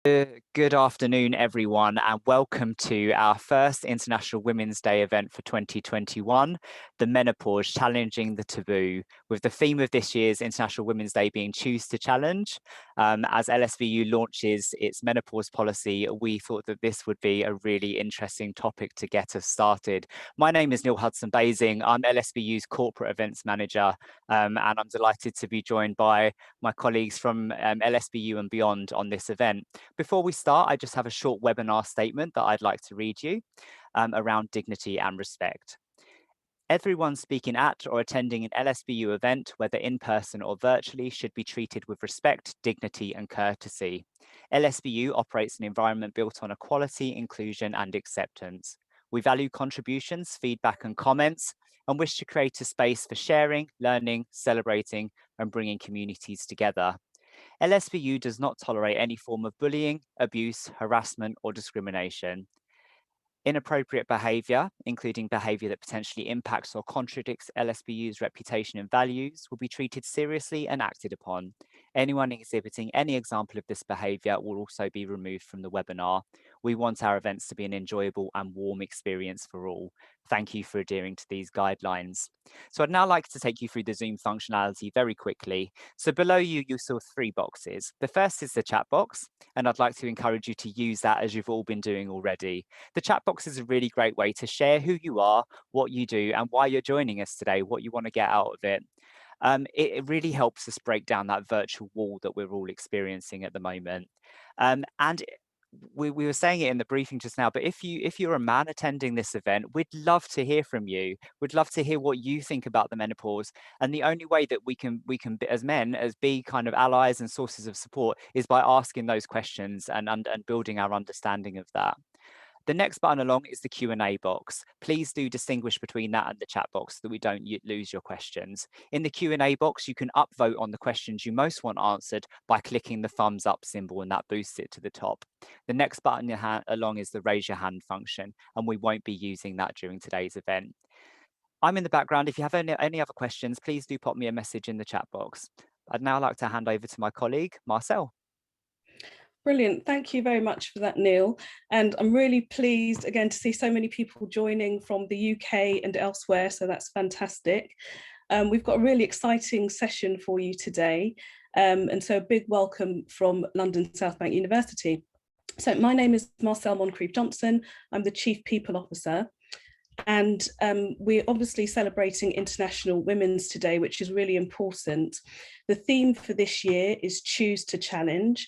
Good afternoon, everyone, and welcome to our first International Women's Day event for 2021, the Menopause Challenging the Taboo, with the theme of this year's International Women's Day being Choose to Challenge. As LSBU launches its menopause policy, we thought that this would be a really interesting topic to get us started. My name is Neil Hudson-Basing. I'm LSBU's Corporate Events Manager, and I'm delighted to be joined by my colleagues from LSBU and beyond on this event. Before we start, I just have a short webinar statement that I'd like to read you around dignity and respect. Everyone speaking at or attending an LSBU event, whether in person or virtually, should be treated with respect, dignity, and courtesy. LSBU operates an environment built on equality, inclusion, and acceptance. We value contributions, feedback, and comments, and wish to create a space for sharing, learning, celebrating, and bringing communities together. LSBU does not tolerate any form of bullying, abuse, harassment, or discrimination. Inappropriate behaviour, including behaviour that potentially impacts or contradicts LSBU's reputation and values, will be treated seriously and acted upon. Anyone exhibiting any example of this behaviour will also be removed from the webinar. We want our events to be an enjoyable and warm experience for all. Thank you for adhering to these guidelines. So I'd now like to take you through the Zoom functionality very quickly. So below you, you saw 3 boxes. The first is the chat box, and I'd like to encourage you to use that as you've all been doing already. The chat box is a really great way to share who you are, what you do, and why you're joining us today, what you want to get out of it. It really helps us break down that virtual wall that we're all experiencing at the moment. And we were saying it in the briefing just now, but if you're a man attending this event, we'd love to hear from you. We'd love to hear what you think about the menopause. And the only way that we can as men, be kind of allies and sources of support is by asking those questions and building our understanding of that. The next button along is the Q&A box. Please do distinguish between that and the chat box so that we don't lose your questions. In the Q&A box, you can upvote on the questions you most want answered by clicking the thumbs up symbol, and that boosts it to the top. The next button along is the raise your hand function, and we won't be using that during today's event. I'm in the background. If you have any other questions, please do pop me a message in the chat box. I'd now like to hand over to my colleague, Marcel. Brilliant. Thank you very much for that, Neil. And I'm really pleased again to see so many people joining from the UK and elsewhere. So that's fantastic. We've got a really exciting session for you today. And so a big welcome from London South Bank University. So my name is Marcel Moncrief-Johnson. I'm the Chief People Officer. And we're obviously celebrating International Women's Day, which is really important. The theme for this year is Choose to Challenge.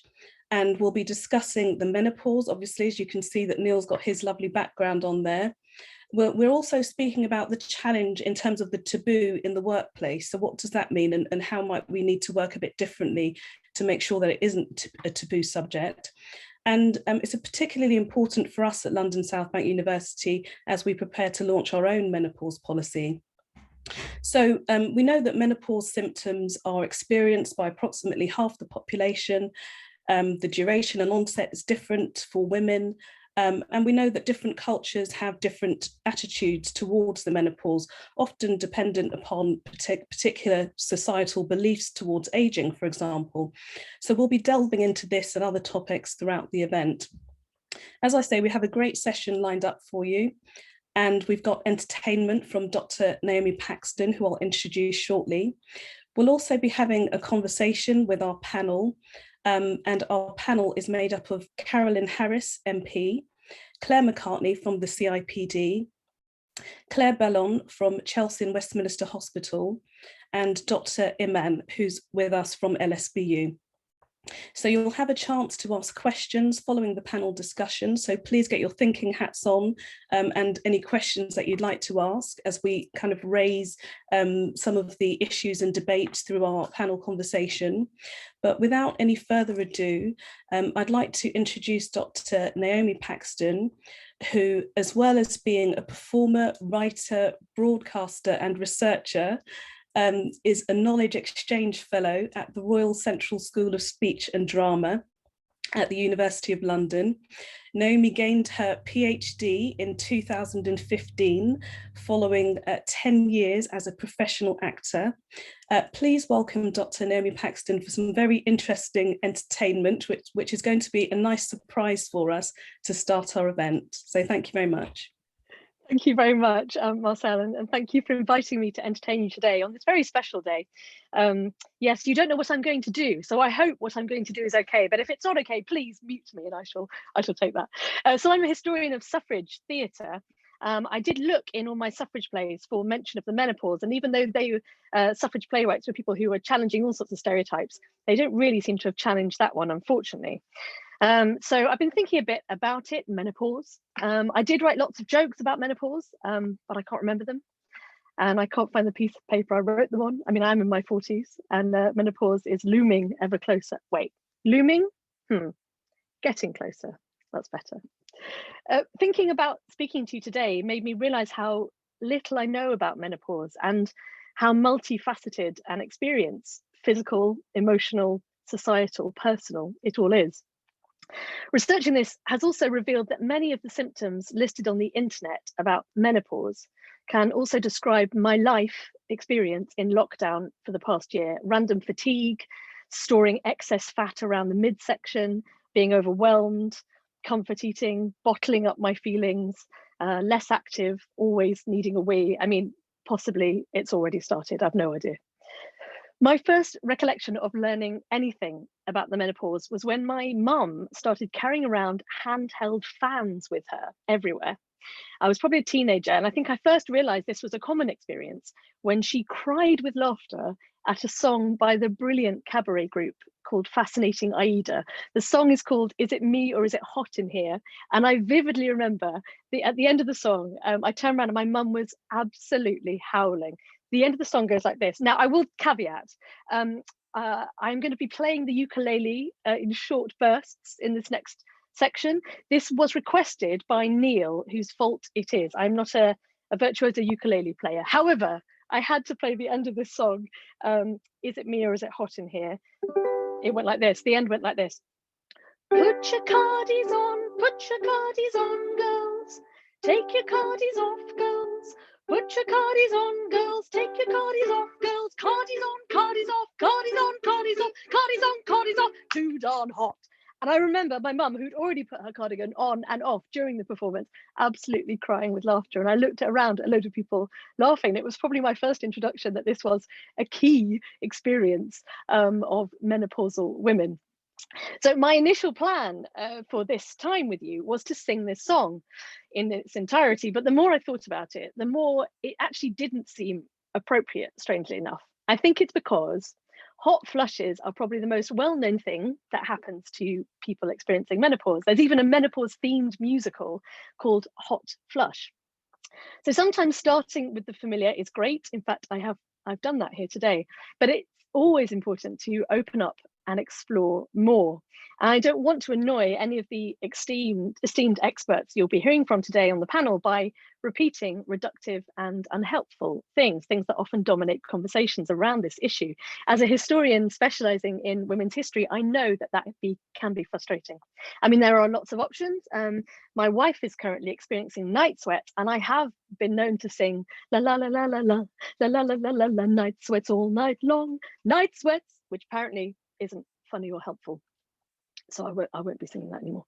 And we'll be discussing the menopause. Obviously, as you can see that Neil's got his lovely background on there. We're also speaking about the challenge in terms of the taboo in the workplace. So what does that mean, and how might we need to work a bit differently to make sure that it isn't a taboo subject? And it's particularly important for us at London South Bank University as we prepare to launch our own menopause policy. So we know that menopause symptoms are experienced by approximately half the population. The duration and onset is different for women. And we know that different cultures have different attitudes towards the menopause, often dependent upon particular societal beliefs towards aging, for example. So we'll be delving into this and other topics throughout the event. As I say, we have a great session lined up for you. And we've got entertainment from Dr. Naomi Paxton, who I'll introduce shortly. We'll also be having a conversation with our panel. And our panel is made up of Carolyn Harris, MP, Claire Mccartney from the CIPD, Claire Bellon from Chelsea and Westminster Hospital, and Dr. Iman, who's with us from LSBU. So you'll have a chance to ask questions following the panel discussion. So please get your thinking hats on and any questions that you'd like to ask as we kind of raise some of the issues and debates through our panel conversation. But without any further ado, I'd like to introduce Dr. Naomi Paxton, who, as well as being a performer, writer, broadcaster and researcher, is a Knowledge Exchange Fellow at the Royal Central School of Speech and Drama. at the University of London. Naomi gained her PhD in 2015 following 10 years as a professional actor. Please welcome Dr. Naomi Paxton for some very interesting entertainment, which is going to be a nice surprise for us to start our event. So thank you very much. Thank you very much, Marcel, and thank you for inviting me to entertain you today on this very special day. Yes, you don't know what I'm going to do, so I hope what I'm going to do is okay, but if it's not okay, please mute me and I shall take that. So I'm a historian of suffrage theatre. I did look in all my suffrage plays for mention of the menopause, and even though suffrage playwrights were people who were challenging all sorts of stereotypes, they don't really seem to have challenged that one, unfortunately. So I've been thinking a bit about it, menopause. I did write lots of jokes about menopause, but I can't remember them. And I can't find the piece of paper I wrote them on. I mean, I'm in my 40s and menopause is looming ever closer. Wait, looming? Getting closer, that's better. Thinking about speaking to you today made me realize how little I know about menopause and how multifaceted an experience, physical, emotional, societal, personal, it all is. Researching this has also revealed that many of the symptoms listed on the internet about menopause can also describe my life experience in lockdown for the past year. Random fatigue, storing excess fat around the midsection, being overwhelmed, comfort eating, bottling up my feelings, less active, always needing a wee. I mean, possibly it's already started, I've no idea. My first recollection of learning anything about the menopause was when my mum started carrying around handheld fans with her everywhere. I was probably a teenager, and I think I first realized this was a common experience when she cried with laughter at a song by the brilliant cabaret group called Fascinating Aida. The song is called Is It Me or Is It Hot in Here? And I vividly remember at the end of the song, I turned around and my mum was absolutely howling. The end of the song goes like this. Now, I will caveat, I'm going to be playing the ukulele in short bursts in this next section. This was requested by Neil, whose fault it is. I'm not a virtuoso ukulele player. However, I had to play the end of this song. Is it me or is it hot in here? It went like this. The end went like this. Put your cardies on, girls. Take your cardies off, girls. Put your cardies on, girls. Take your cardies off, girls. Cardies on, cardies off, cardies on, cardies off, cardies on, cardies off. Too darn hot. And I remember my mum, who'd already put her cardigan on and off during the performance, absolutely crying with laughter. And I looked around at a load of people laughing. It was probably my first introduction that this was a key experience of menopausal women. So my initial plan for this time with you was to sing this song in its entirety. But the more I thought about it, the more it actually didn't seem appropriate, strangely enough. I think it's because hot flushes are probably the most well-known thing that happens to people experiencing menopause. There's even a menopause-themed musical called Hot Flush. So sometimes starting with the familiar is great. In fact, I've done that here today, but it's always important to open up and explore more. And I don't want to annoy any of the esteemed experts you'll be hearing from today on the panel by repeating reductive and unhelpful things that often dominate conversations around this issue. As a historian specializing in women's history, I know that can be frustrating. I mean, there are lots of options. My wife is currently experiencing night sweats, and I have been known to sing la la la la la la la la la la la la night sweats all night long, night sweats, which apparently isn't funny or helpful. So I won't be singing that anymore.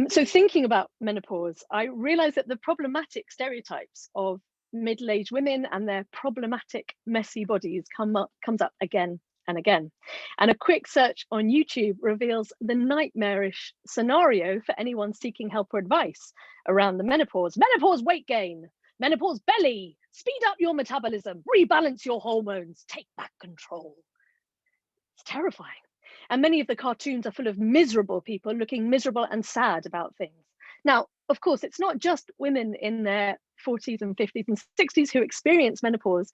So thinking about menopause, I realized that the problematic stereotypes of middle-aged women and their problematic, messy bodies comes up again and again. And a quick search on YouTube reveals the nightmarish scenario for anyone seeking help or advice around the menopause. Menopause weight gain, menopause belly, speed up your metabolism, rebalance your hormones, take back control. It's terrifying. And many of the cartoons are full of miserable people looking miserable and sad about things. Now, of course, it's not just women in their 40s and 50s and 60s who experience menopause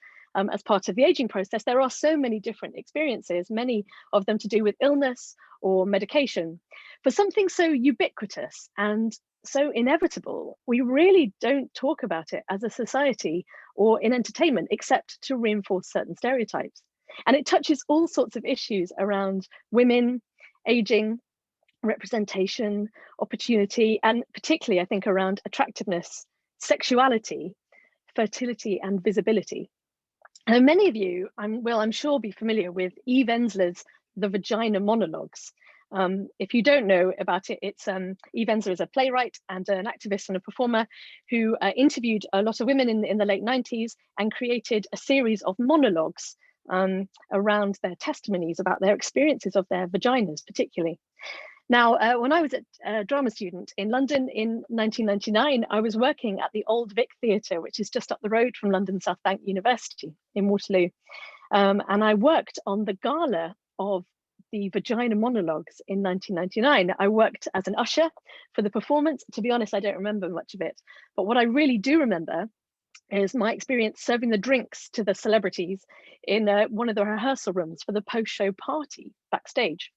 as part of the aging process. There are so many different experiences, many of them to do with illness or medication. For something so ubiquitous and so inevitable, we really don't talk about it as a society or in entertainment, except to reinforce certain stereotypes. And it touches all sorts of issues around women, aging, representation, opportunity, and particularly I think around attractiveness, sexuality, fertility, and visibility. And many of you I'm sure be familiar with Eve Ensler's The Vagina monologues. If you don't know about it, it's Eve Ensler is a playwright and an activist and a performer who interviewed a lot of women in the late 90s and created a series of monologues around their testimonies about their experiences of their vaginas, particularly. Now, when I was a drama student in London in 1999, I was working at the Old Vic Theatre, which is just up the road from London South Bank University in Waterloo. And I worked on the gala of the Vagina monologues in 1999. I worked as an usher for the performance. To be honest, I don't remember much of it. But what I really do remember is my experience serving the drinks to the celebrities in one of the rehearsal rooms for the post-show party backstage.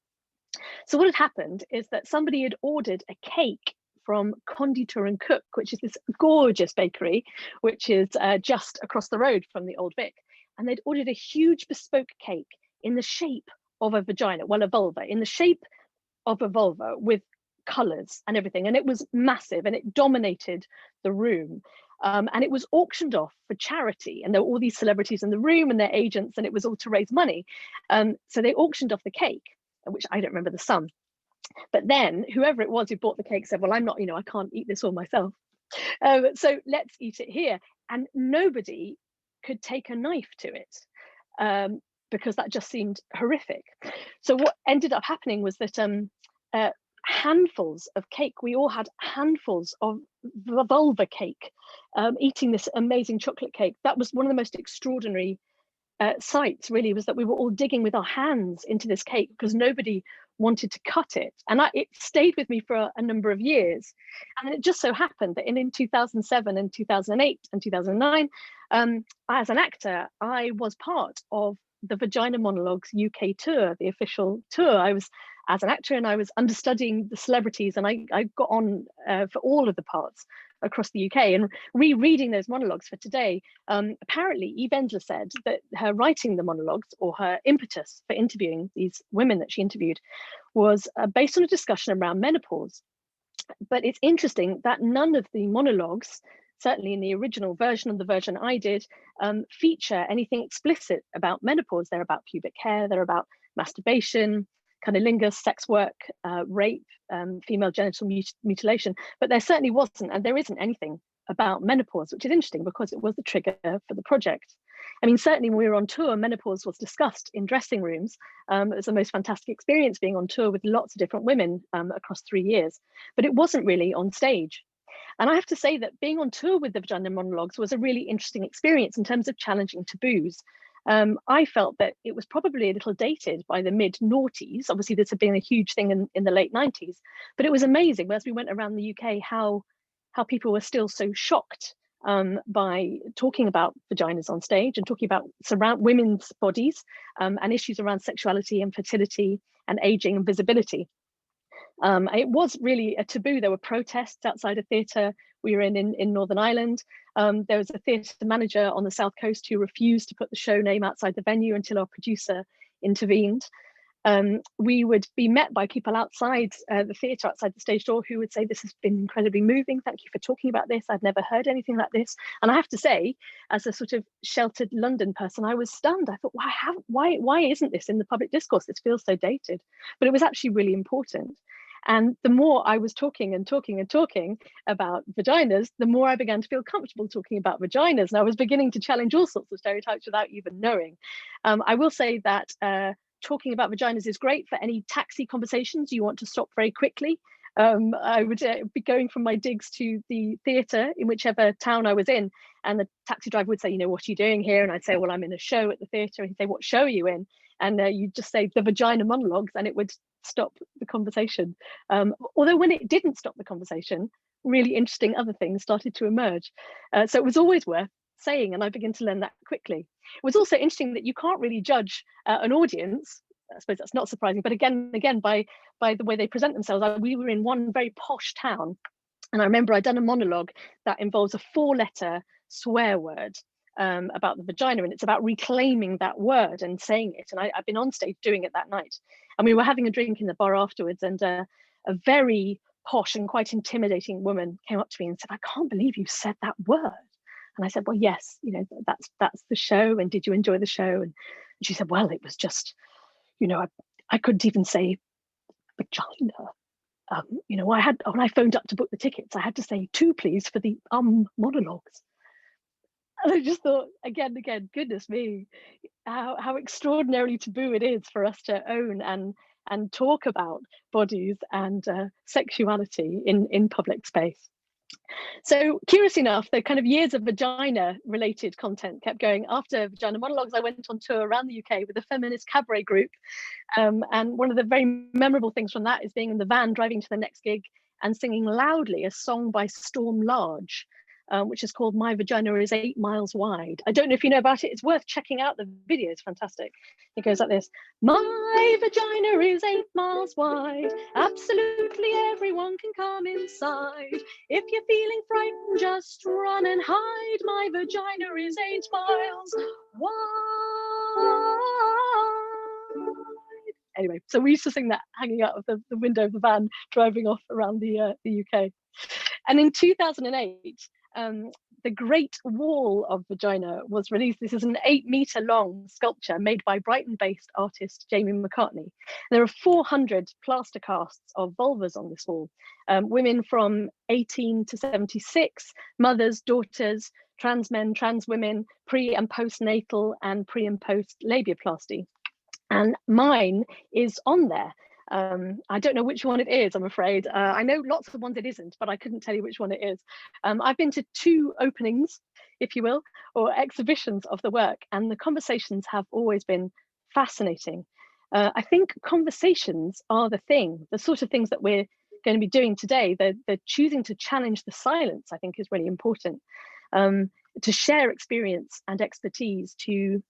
So what had happened is that somebody had ordered a cake from Conditor and Cook, which is this gorgeous bakery, which is just across the road from the Old Vic. And they'd ordered a huge bespoke cake in the shape of a vagina, well, a vulva, in the shape of a vulva with colors and everything. And it was massive and it dominated the room. And it was auctioned off for charity. And there were all these celebrities in the room and their agents, and it was all to raise money. So they auctioned off the cake, which I don't remember the sum. But then whoever it was who bought the cake said, well, I'm not, I can't eat this all myself. So let's eat it here. And nobody could take a knife to it because that just seemed horrific. So what ended up happening was that handfuls of cake, we all had handfuls of vulva cake, eating this amazing chocolate cake. That was one of the most extraordinary sights, really, was that we were all digging with our hands into this cake because nobody wanted to cut it. And it stayed with me for a number of years. And it just so happened that in 2007 and 2008 and 2009, as an actor, I was part of the Vagina Monologues UK tour, the official tour. I was as an actor and I was understudying the celebrities, and I got on for all of the parts across the UK. And rereading those monologues for today, apparently Eve Ensler said that her writing the monologues, or her impetus for interviewing these women that she interviewed, was based on a discussion around menopause. But it's interesting that none of the monologues, certainly in the original version of the version I did, feature anything explicit about menopause. They're about pubic hair, they're about masturbation, cunnilingus, sex work, rape, female genital mutilation, but there certainly wasn't, and there isn't anything about menopause, which is interesting because it was the trigger for the project. I mean, certainly when we were on tour, menopause was discussed in dressing rooms. It was the most fantastic experience being on tour with lots of different women across 3 years, but it wasn't really on stage. And I have to say that being on tour with the Vagina Monologues was a really interesting experience in terms of challenging taboos. I felt that it was probably a little dated by the mid-noughties. Obviously, this had been a huge thing in the late 90s, but it was amazing as we went around the UK how people were still so shocked by talking about vaginas on stage and talking about women's bodies and issues around sexuality and fertility and aging and visibility. It was really a taboo. There were protests outside a theatre we were in Northern Ireland. There was a theatre manager on the South Coast who refused to put the show name outside the venue until our producer intervened. We would be met by people outside the theatre, outside the stage door, who would say, this has been incredibly moving. Thank you for talking about this. I've never heard anything like this. And I have to say, as a sort of sheltered London person, I was stunned. I thought, why isn't this in the public discourse? This feels so dated. But it was actually really important. And the more I was talking and talking and talking about vaginas, the more I began to feel comfortable talking about vaginas. And I was beginning to challenge all sorts of stereotypes without even knowing. I will say that talking about vaginas is great for any taxi conversations you want to stop very quickly. I would be going from my digs to the theatre in whichever town I was in, and the taxi driver would say, what are you doing here? And I'd say, well, I'm in a show at the theatre. And he'd say, what show are you in? And you'd just say the Vagina Monologues, and it would stop the conversation. Although when it didn't stop the conversation, really interesting other things started to emerge. So it was always worth saying, and I began to learn that quickly. It was also interesting that you can't really judge an audience. I suppose that's not surprising, but again by the way they present themselves. We were in one very posh town, and I remember I'd done a monologue that involves a 4-letter swear word about the vagina, and it's about reclaiming that word and saying it. And I've been on stage doing it that night, and we were having a drink in the bar afterwards, and a very posh and quite intimidating woman came up to me and said, "I can't believe you said that word." And I said, "Well, yes, you know, that's the show. And did you enjoy the show?" And she said, "Well, it was just, you know, I couldn't even say vagina. You know, when I phoned up to book the tickets, I had to say 2, please, for the monologues." And I just thought, again, goodness me, how extraordinarily taboo it is for us to own and talk about bodies and sexuality in public space. So curious enough, the kind of years of vagina related content kept going. After Vagina Monologues, I went on tour around the UK with a feminist cabaret group. And one of the very memorable things from that is being in the van driving to the next gig and singing loudly a song by Storm Large, which is called My Vagina is 8 Miles Wide. I don't know if you know about it. It's worth checking out. The video is fantastic. It goes like this. My vagina is 8 miles wide. Absolutely everyone can come inside. If you're feeling frightened, just run and hide. My vagina is 8 miles wide. Anyway, so we used to sing that hanging out of the window of the van, driving off around the UK. And in 2008, the Great Wall of Vagina was released. This is an 8-meter long sculpture made by Brighton-based artist Jamie Mccartney. There are 400 plaster casts of vulvas on this wall. Women from 18 to 76, mothers, daughters, trans men, trans women, pre and postnatal and pre and post labiaplasty. And mine is on there. I don't know which one it is, I'm afraid. I know lots of ones it isn't, but I couldn't tell you which one it is. I've been to 2 openings, if you will, or exhibitions of the work, and the conversations have always been fascinating. I think conversations are the sort of things that we're going to be doing today. They're choosing to challenge the silence, I think, is really important. To share experience and expertise, to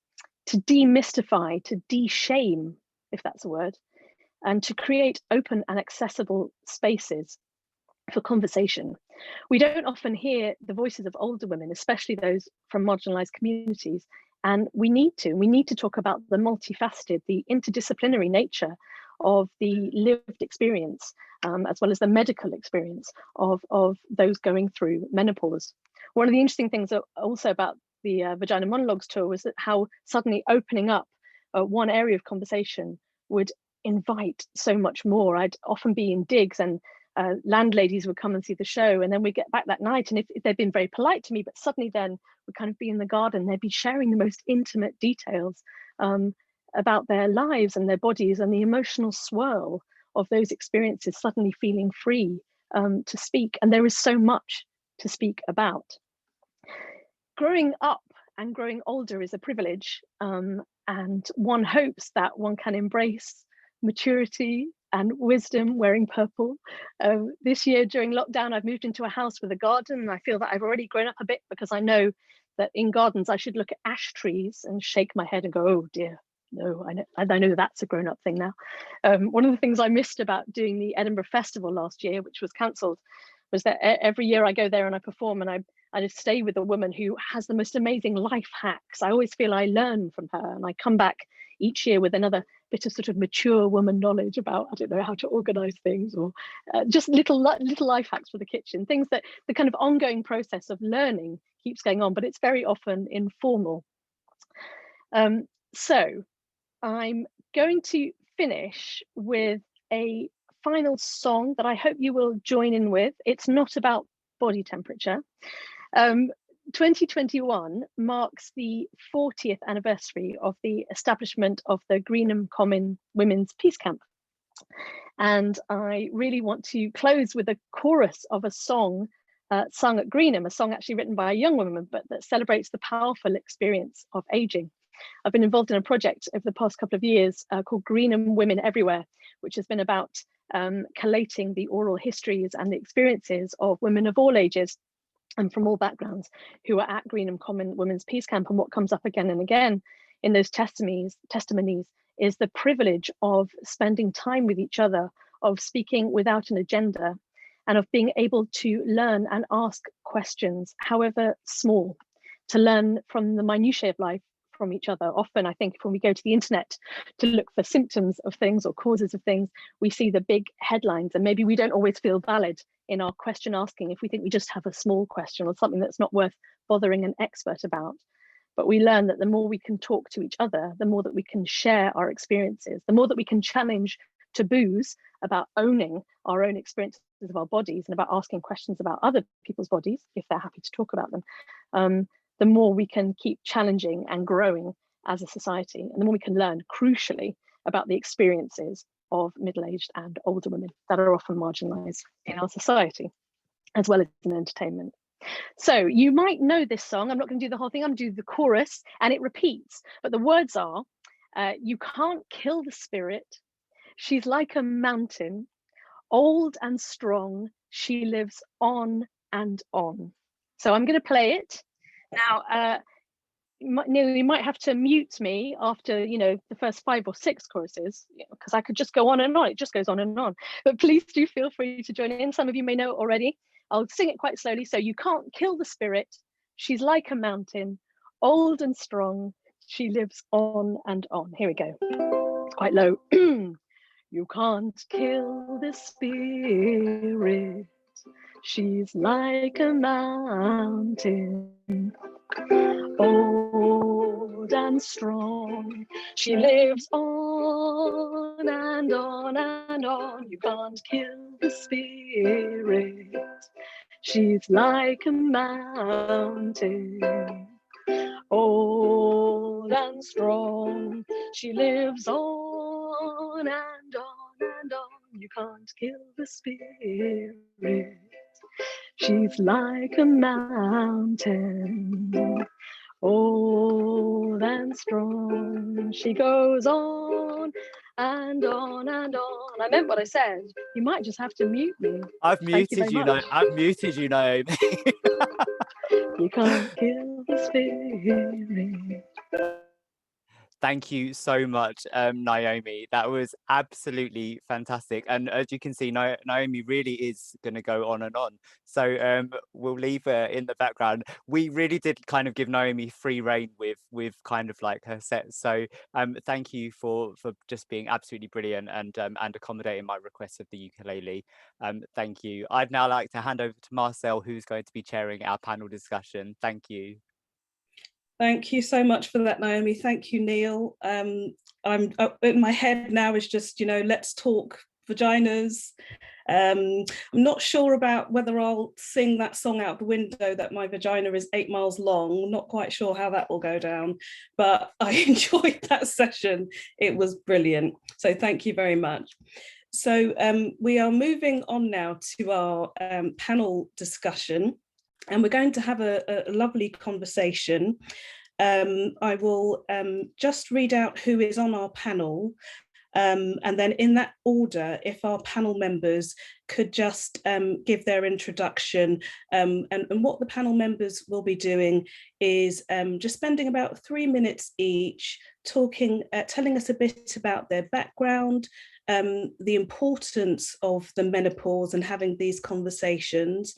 demystify, to de-shame, if that's a word, and to create open and accessible spaces for conversation. We don't often hear the voices of older women, especially those from marginalized communities, and we need to talk about the multifaceted, the interdisciplinary nature of the lived experience, as well as the medical experience of those going through menopause. One of the interesting things also about the Vagina Monologues tour was that how suddenly opening up one area of conversation would invite so much more. I'd often be in digs and landladies would come and see the show, and then we'd get back that night, and if they'd been very polite to me, but suddenly then we'd kind of be in the garden, they'd be sharing the most intimate details about their lives and their bodies, and the emotional swirl of those experiences, suddenly feeling free to speak. And there is so much to speak about. Growing up and growing older is a privilege, and one hopes that one can embrace maturity and wisdom wearing purple. This year during lockdown, I've moved into a house with a garden, and I feel that I've already grown up a bit, because I know that in gardens I should look at ash trees and shake my head and go, oh dear, no, I know that's a grown-up thing now. One of the things I missed about doing the Edinburgh Festival last year, which was cancelled, was that every year I go there and I perform, and I just stay with a woman who has the most amazing life hacks. I always feel I learn from her, and I come back each year with another bit of sort of mature woman knowledge about, I don't know, how to organize things, or just little life hacks for the kitchen, things that the kind of ongoing process of learning keeps going on, but it's very often informal. So I'm going to finish with a final song that I hope you will join in with. It's not about body temperature. 2021 marks the 40th anniversary of the establishment of the Greenham Common Women's Peace Camp. And I really want to close with a chorus of a song sung at Greenham, a song actually written by a young woman, but that celebrates the powerful experience of aging. I've been involved in a project over the past couple of years called Greenham Women Everywhere, which has been about collating the oral histories and the experiences of women of all ages and from all backgrounds who are at Greenham Common Women's Peace Camp. And what comes up again and again in those testimonies is the privilege of spending time with each other, of speaking without an agenda, and of being able to learn and ask questions, however small, to learn from the minutiae of life, from each other. Often, I think, when we go to the internet to look for symptoms of things or causes of things, we see the big headlines, and maybe we don't always feel valid in our question asking if we think we just have a small question or something that's not worth bothering an expert about. But we learn that the more we can talk to each other, the more that we can share our experiences, the more that we can challenge taboos about owning our own experiences of our bodies and about asking questions about other people's bodies, if they're happy to talk about them, the more we can keep challenging and growing as a society, and the more we can learn, crucially, about the experiences of middle-aged and older women that are often marginalised in our society, as well as in entertainment. So you might know this song. I'm not going to do the whole thing. I'm going to do the chorus, and it repeats, but the words are, you can't kill the spirit. She's like a mountain, old and strong. She lives on and on. So I'm going to play it. Now, Neil, you might have to mute me after, the first 5 or 6 choruses, because I could just go on and on. It just goes on and on. But please do feel free to join in. Some of you may know it already. I'll sing it quite slowly. So you can't kill the spirit. She's like a mountain, old and strong. She lives on and on. Here we go. It's quite low. You can't kill the spirit. She's like a mountain, old and strong. She lives on and on and on. You can't kill the spirit. She's like a mountain, old and strong. She lives on and on and on. You can't kill the spirit. She's like a mountain, old and strong. She goes on and on and on. I meant what I said. You might just have to mute me. I've muted you, I've muted you, Naomi. You can't kill the spirit. Thank you so much, Naomi. That was absolutely fantastic. And as you can see, Naomi really is going to go on and on. So we'll leave her in the background. We really did kind of give Naomi free rein with kind of like her set. So thank you for just being absolutely brilliant and accommodating my request of the ukulele. Thank you. I'd now like to hand over to Marcel, who's going to be chairing our panel discussion. Thank you. Thank you so much for that, Naomi. Thank you, Neil. I'm in my head now is just, let's talk vaginas. I'm not sure about whether I'll sing that song out the window that my vagina is 8 miles long. Not quite sure how that will go down, but I enjoyed that session. It was brilliant. So thank you very much. So we are moving on now to our panel discussion. And we're going to have a lovely conversation. I will just read out who is on our panel. And then in that order, if our panel members could just give their introduction. And what the panel members will be doing is just spending about 3 minutes each talking, telling us a bit about their background, the importance of the menopause and having these conversations,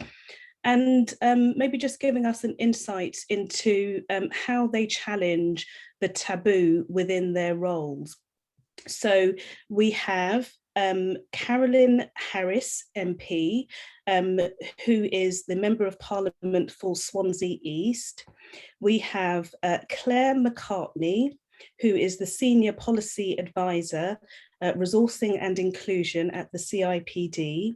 and maybe just giving us an insight into how they challenge the taboo within their roles. So we have Carolyn Harris, MP, who is the Member of Parliament for Swansea East. We have Claire Mccartney, who is the Senior Policy Advisor, Resourcing and Inclusion at the CIPD.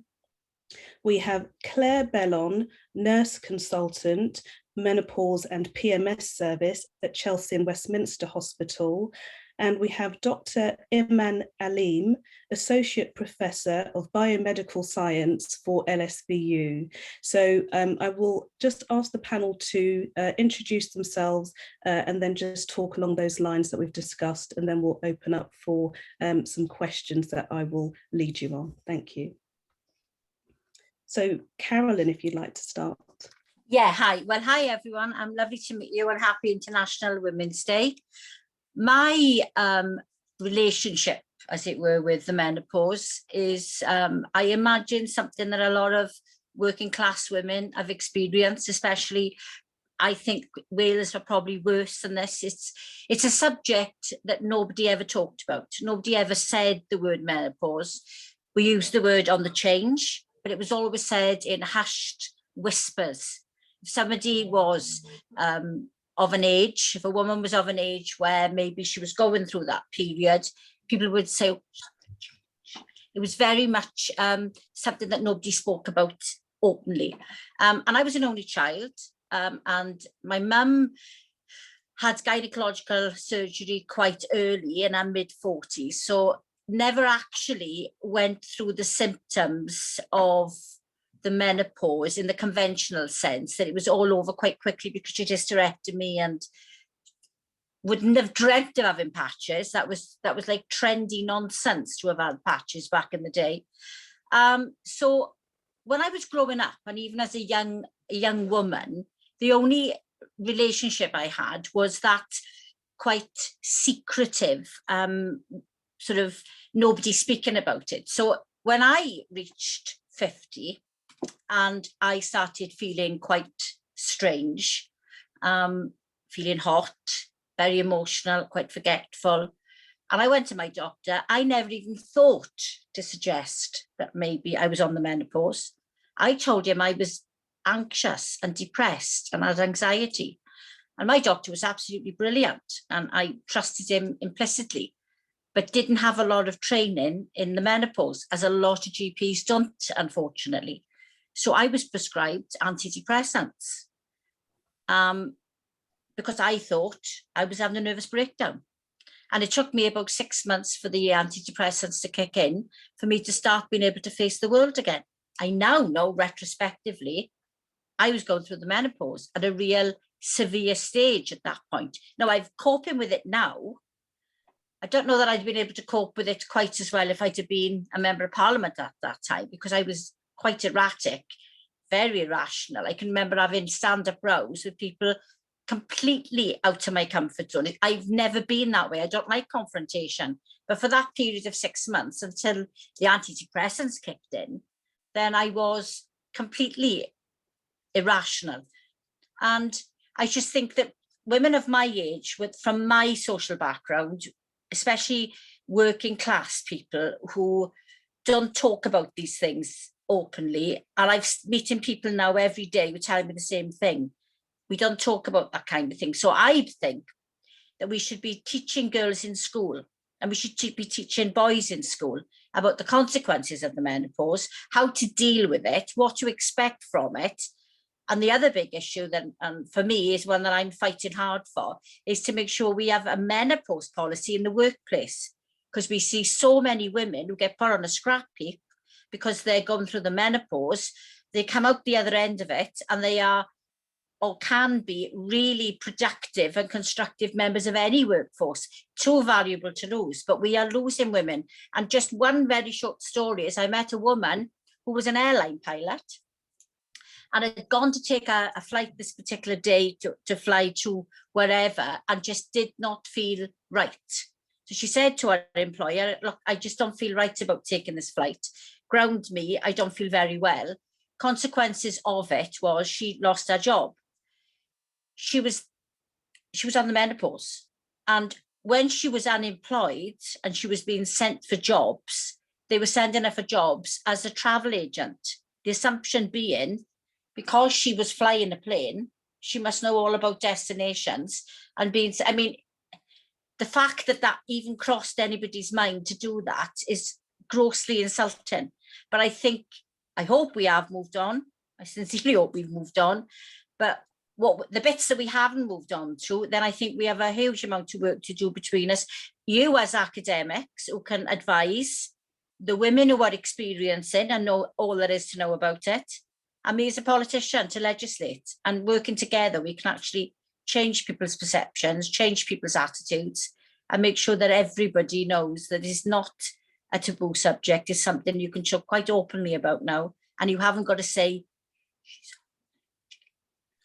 We have Claire Bellon, Nurse Consultant, Menopause and PMS Service at Chelsea and Westminster Hospital. And we have Dr. Iman Aleem, Associate Professor of Biomedical Science for LSBU. So I will just ask the panel to introduce themselves and then just talk along those lines that we've discussed, and then we'll open up for some questions that I will lead you on. Thank you. So Carolyn, if you'd like to start. Yeah, hi. Well, hi, everyone. I'm lovely to meet you and happy International Women's Day. My relationship, as it were, with the menopause is, I imagine, something that a lot of working class women have experienced, especially I think Wales are probably worse than this. It's a subject that nobody ever talked about. Nobody ever said the word menopause. We used the word on the change, but it was always said in hushed whispers. If somebody was of an age, if a woman was of an age where maybe she was going through that period, people would say, oh, it was very much something that nobody spoke about openly. And I was an only child, and my mum had gynecological surgery quite early in her mid-40s, so never actually went through the symptoms of the menopause in the conventional sense, that it was all over quite quickly because she did hysterectomy and wouldn't have dreamt of having patches. That was like trendy nonsense to have had patches back in the day. So when I was growing up, and even as a young woman, the only relationship I had was that quite secretive, sort of nobody speaking about it. So when I reached 50 and I started feeling quite strange, feeling hot, very emotional, quite forgetful, and I went to my doctor, I never even thought to suggest that maybe I was on the menopause. I told him I was anxious and depressed and had anxiety. And my doctor was absolutely brilliant, and I trusted him implicitly, but didn't have a lot of training in the menopause, as a lot of GPs don't, unfortunately. So I was prescribed antidepressants because I thought I was having a nervous breakdown. And it took me about 6 months for the antidepressants to kick in for me to start being able to face the world again. I now know retrospectively, I was going through the menopause at a real severe stage at that point. Now, I'm coping with it now. I don't know that I'd been able to cope with it quite as well if I'd have been a member of parliament at that time, because I was quite erratic, very irrational. I can remember having stand-up rows with people completely out of my comfort zone. I've never been that way. I don't like confrontation. But for that period of 6 months until the antidepressants kicked in, then I was completely irrational. And I just think that women of my age, from my social background, especially working class people who don't talk about these things openly, and I'm meeting people now every day who tell me the same thing. We don't talk about that kind of thing. So I think that we should be teaching girls in school, and we should be teaching boys in school about the consequences of the menopause, how to deal with it, what to expect from it. And the other big issue that, for me, is one that I'm fighting hard for, is to make sure we have a menopause policy in the workplace, because we see so many women who get put on a scrap heap because they're going through the menopause. They come out the other end of it, and they are, or can be, really productive and constructive members of any workforce. Too valuable to lose, but we are losing women. And just one very short story is, I met a woman who was an airline pilot, and had gone to take a flight this particular day to fly to wherever, and just did not feel right. So she said to her employer, look, I just don't feel right about taking this flight. Ground me, I don't feel very well. Consequences of it was she lost her job. She was on the menopause. And when she was unemployed and she was being sent for jobs, they were sending her for jobs as a travel agent. The assumption being, because she was flying a plane, she must know all about destinations and being, I mean, the fact that that even crossed anybody's mind to do that is grossly insulting. But I hope we have moved on. I sincerely hope we've moved on. But the bits that we haven't moved on to, then I think we have a huge amount of work to do between us. You as academics who can advise the women who are experiencing and know all there is to know about it, and me as a politician to legislate, and working together, we can actually change people's perceptions, change people's attitudes, and make sure that everybody knows that it's not a taboo subject. It's something you can talk quite openly about now, and you haven't got to say,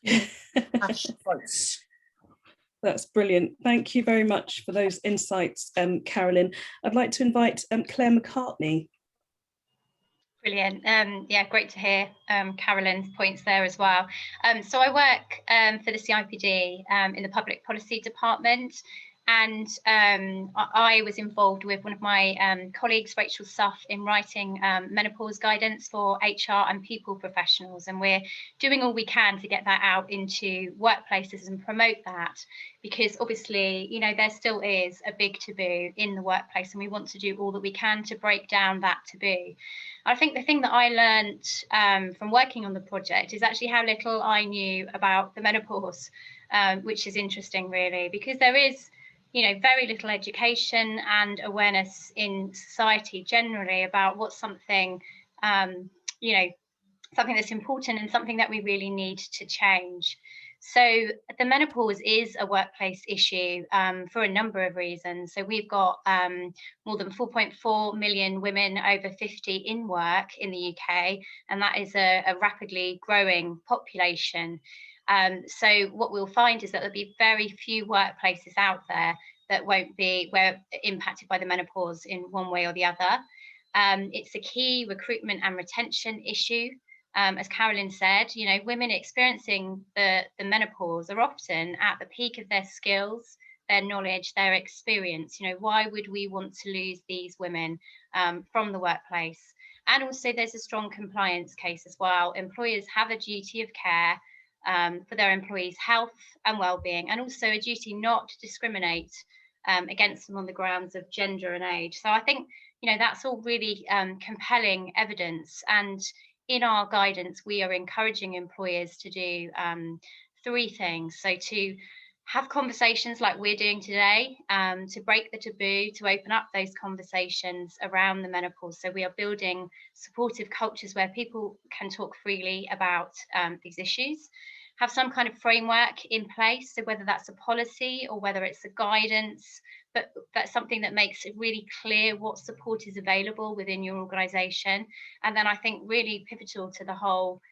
that's false. That's brilliant. Thank you very much for those insights, Carolyn. I'd like to invite Claire Mccartney. Brilliant. Yeah, great to hear Carolyn's points there as well. So I work for the CIPD in the Public Policy Department, and I was involved with one of my colleagues, Rachel Suff, in writing menopause guidance for HR and people professionals, and we're doing all we can to get that out into workplaces and promote that, because obviously, you know, there still is a big taboo in the workplace, and we want to do all that we can to break down that taboo. I think the thing that I learned from working on the project is actually how little I knew about the menopause, which is interesting, really, because there is, you know, very little education and awareness in society generally about what's something, you know, something that's important and something that we really need to change. So the menopause is a workplace issue for a number of reasons. So we've got more than 4.4 million women over 50 in work in the UK, and that is a rapidly growing population. So what we'll find is that there'll be very few workplaces out there that won't be impacted by the menopause in one way or the other. It's a key recruitment and retention issue. As Carolyn said, you know, women experiencing the menopause are often at the peak of their skills, their knowledge, their experience. You know, why would we want to lose these women from the workplace? And also there's a strong compliance case as well. Employers have a duty of care for their employees' health and well-being, and also a duty not to discriminate against them on the grounds of gender and age. So I think, you know, that's all really compelling evidence. And in our guidance, we are encouraging employers to do 3 things. So to have conversations like we're doing today, to break the taboo, to open up those conversations around the menopause. So we are building supportive cultures where people can talk freely about these issues, have some kind of framework in place. So whether that's a policy or whether it's a guidance, but that's something that makes it really clear what support is available within your organisation. And then I think really pivotal to the whole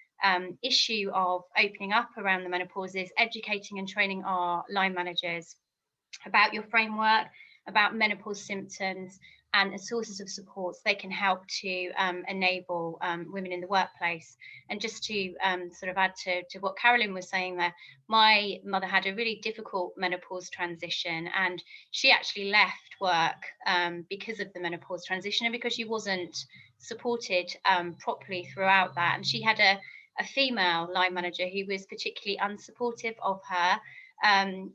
issue of opening up around the menopause is educating and training our line managers about your framework, about menopause symptoms and the sources of support so they can help to enable women in the workplace. And just to sort of add to what Carolyn was saying there, my mother had a really difficult menopause transition, and she actually left work because of the menopause transition and because she wasn't supported properly throughout that. And she had a female line manager who was particularly unsupportive of her,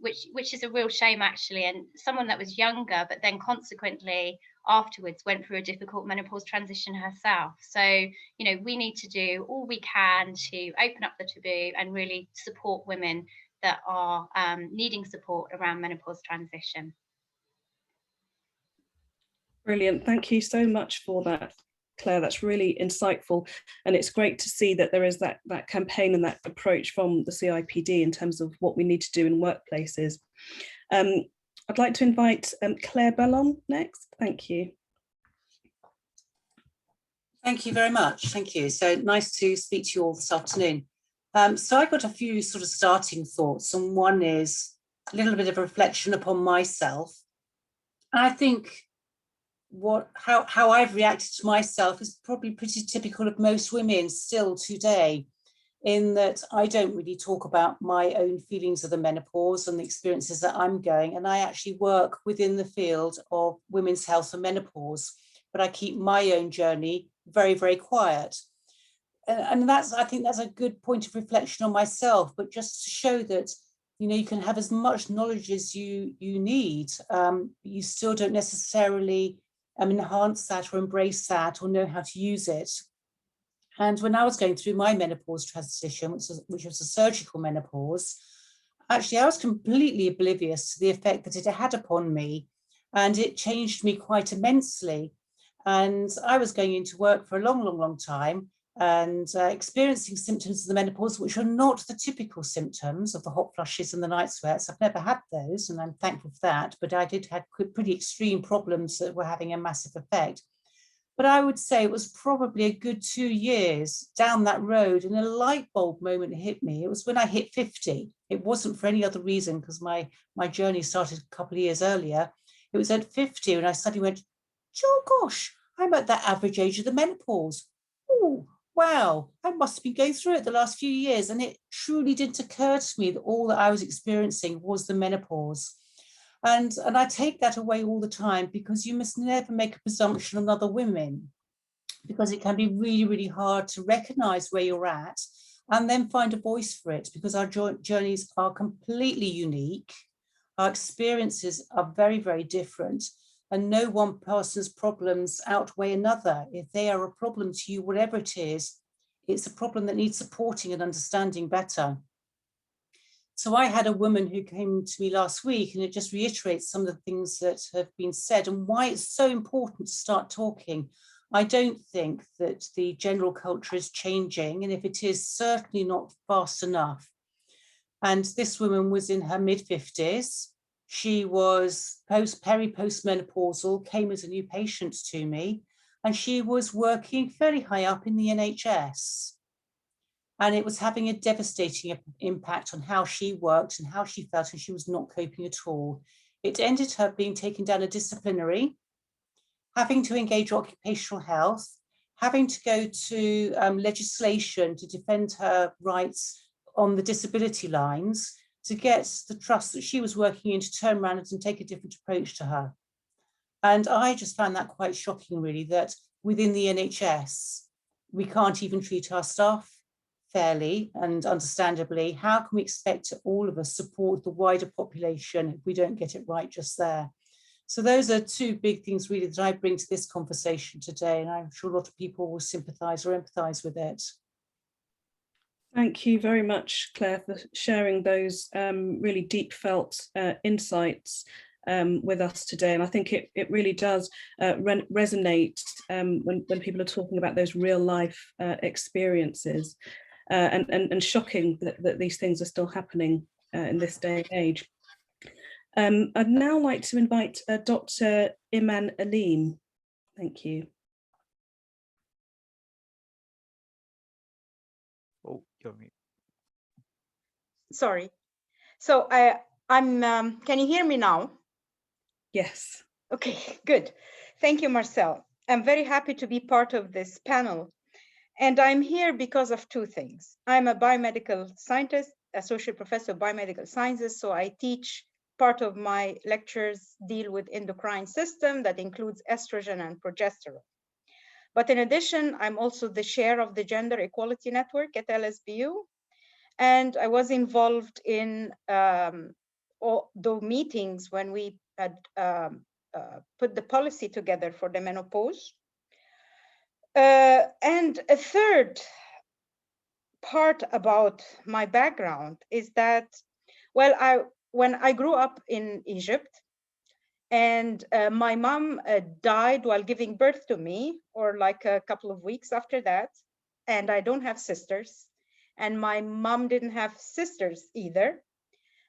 which is a real shame actually, and someone that was younger but then consequently afterwards went through a difficult menopause transition herself. So, you know, we need to do all we can to open up the taboo and really support women that are needing support around menopause transition. Brilliant. Thank you so much for that, Claire. That's really insightful, and it's great to see that there is that campaign and that approach from the CIPD in terms of what we need to do in workplaces. I'd like to invite Claire Bellon next. Thank you. Thank you very much. Thank you. So nice to speak to you all this afternoon. So I've got a few sort of starting thoughts, and one is a little bit of reflection upon myself. I think how I've reacted to myself is probably pretty typical of most women still today, in that I don't really talk about my own feelings of the menopause and the experiences that I'm going. And I actually work within the field of women's health and menopause, but I keep my own journey very, very quiet. And I think that's a good point of reflection on myself, but just to show that, you know, you can have as much knowledge as you need. You still don't necessarily enhance that or embrace that or know how to use it. And when I was going through my menopause transition, which was a surgical menopause, actually I was completely oblivious to the effect that it had upon me, and it changed me quite immensely. And I was going into work for a long, long, long time and experiencing symptoms of the menopause, which are not the typical symptoms of the hot flushes and the night sweats. I've never had those, and I'm thankful for that, but I did have pretty extreme problems that were having a massive effect. But I would say it was probably a good 2 years down that road, and a light bulb moment hit me. It was when I hit 50. It wasn't for any other reason, because my journey started a couple of years earlier. It was at 50 and I suddenly went, oh gosh, I'm at that average age of the menopause. oh, wow, I must have been going through it the last few years. And it truly didn't occur to me that all that I was experiencing was the menopause. And I take that away all the time, because you must never make a presumption on other women, because it can be really, really hard to recognize where you're at and then find a voice for it, because our journeys are completely unique. Our experiences are very, very different, and no one person's problems outweigh another. If they are a problem to you, whatever it is, it's a problem that needs supporting and understanding better. So I had a woman who came to me last week, and it just reiterates some of the things that have been said and why it's so important to start talking. I don't think that the general culture is changing, and if it is, certainly not fast enough. And this woman was in her mid-50s. She was postmenopausal, came as a new patient to me, and she was working very high up in the NHS. And it was having a devastating impact on how she worked and how she felt, and she was not coping at all. It ended her being taken down a disciplinary, having to engage occupational health, having to go to legislation to defend her rights on the disability lines, to get the trust that she was working in to turn around and take a different approach to her. And I just found that quite shocking, really, that within the NHS, we can't even treat our staff fairly and understandably. How can we expect all of us support the wider population if we don't get it right just there? So those are two big things really that I bring to this conversation today, and I'm sure a lot of people will sympathise or empathise with it. Thank you very much, Claire, for sharing those really deep felt insights with us today. And I think it really does resonate when people are talking about those real life experiences, and shocking that these things are still happening in this day and age. I'd now like to invite Dr. Iman Aleem. Thank you. Oh, you're mute. Sorry. So I'm. Can you hear me now? Yes. Okay, good. Thank you, Marcel. I'm very happy to be part of this panel. And I'm here because of two things. I'm a biomedical scientist, associate professor of biomedical sciences. So I teach, part of my lectures deal with endocrine system that includes estrogen and progesterone. But in addition, I'm also the chair of the Gender Equality Network at LSBU. And I was involved in all the meetings when we had put the policy together for the menopause. And a third part about my background is that, well, when I grew up in Egypt, and my mom died while giving birth to me, or like a couple of weeks after that, and I don't have sisters, and my mom didn't have sisters either.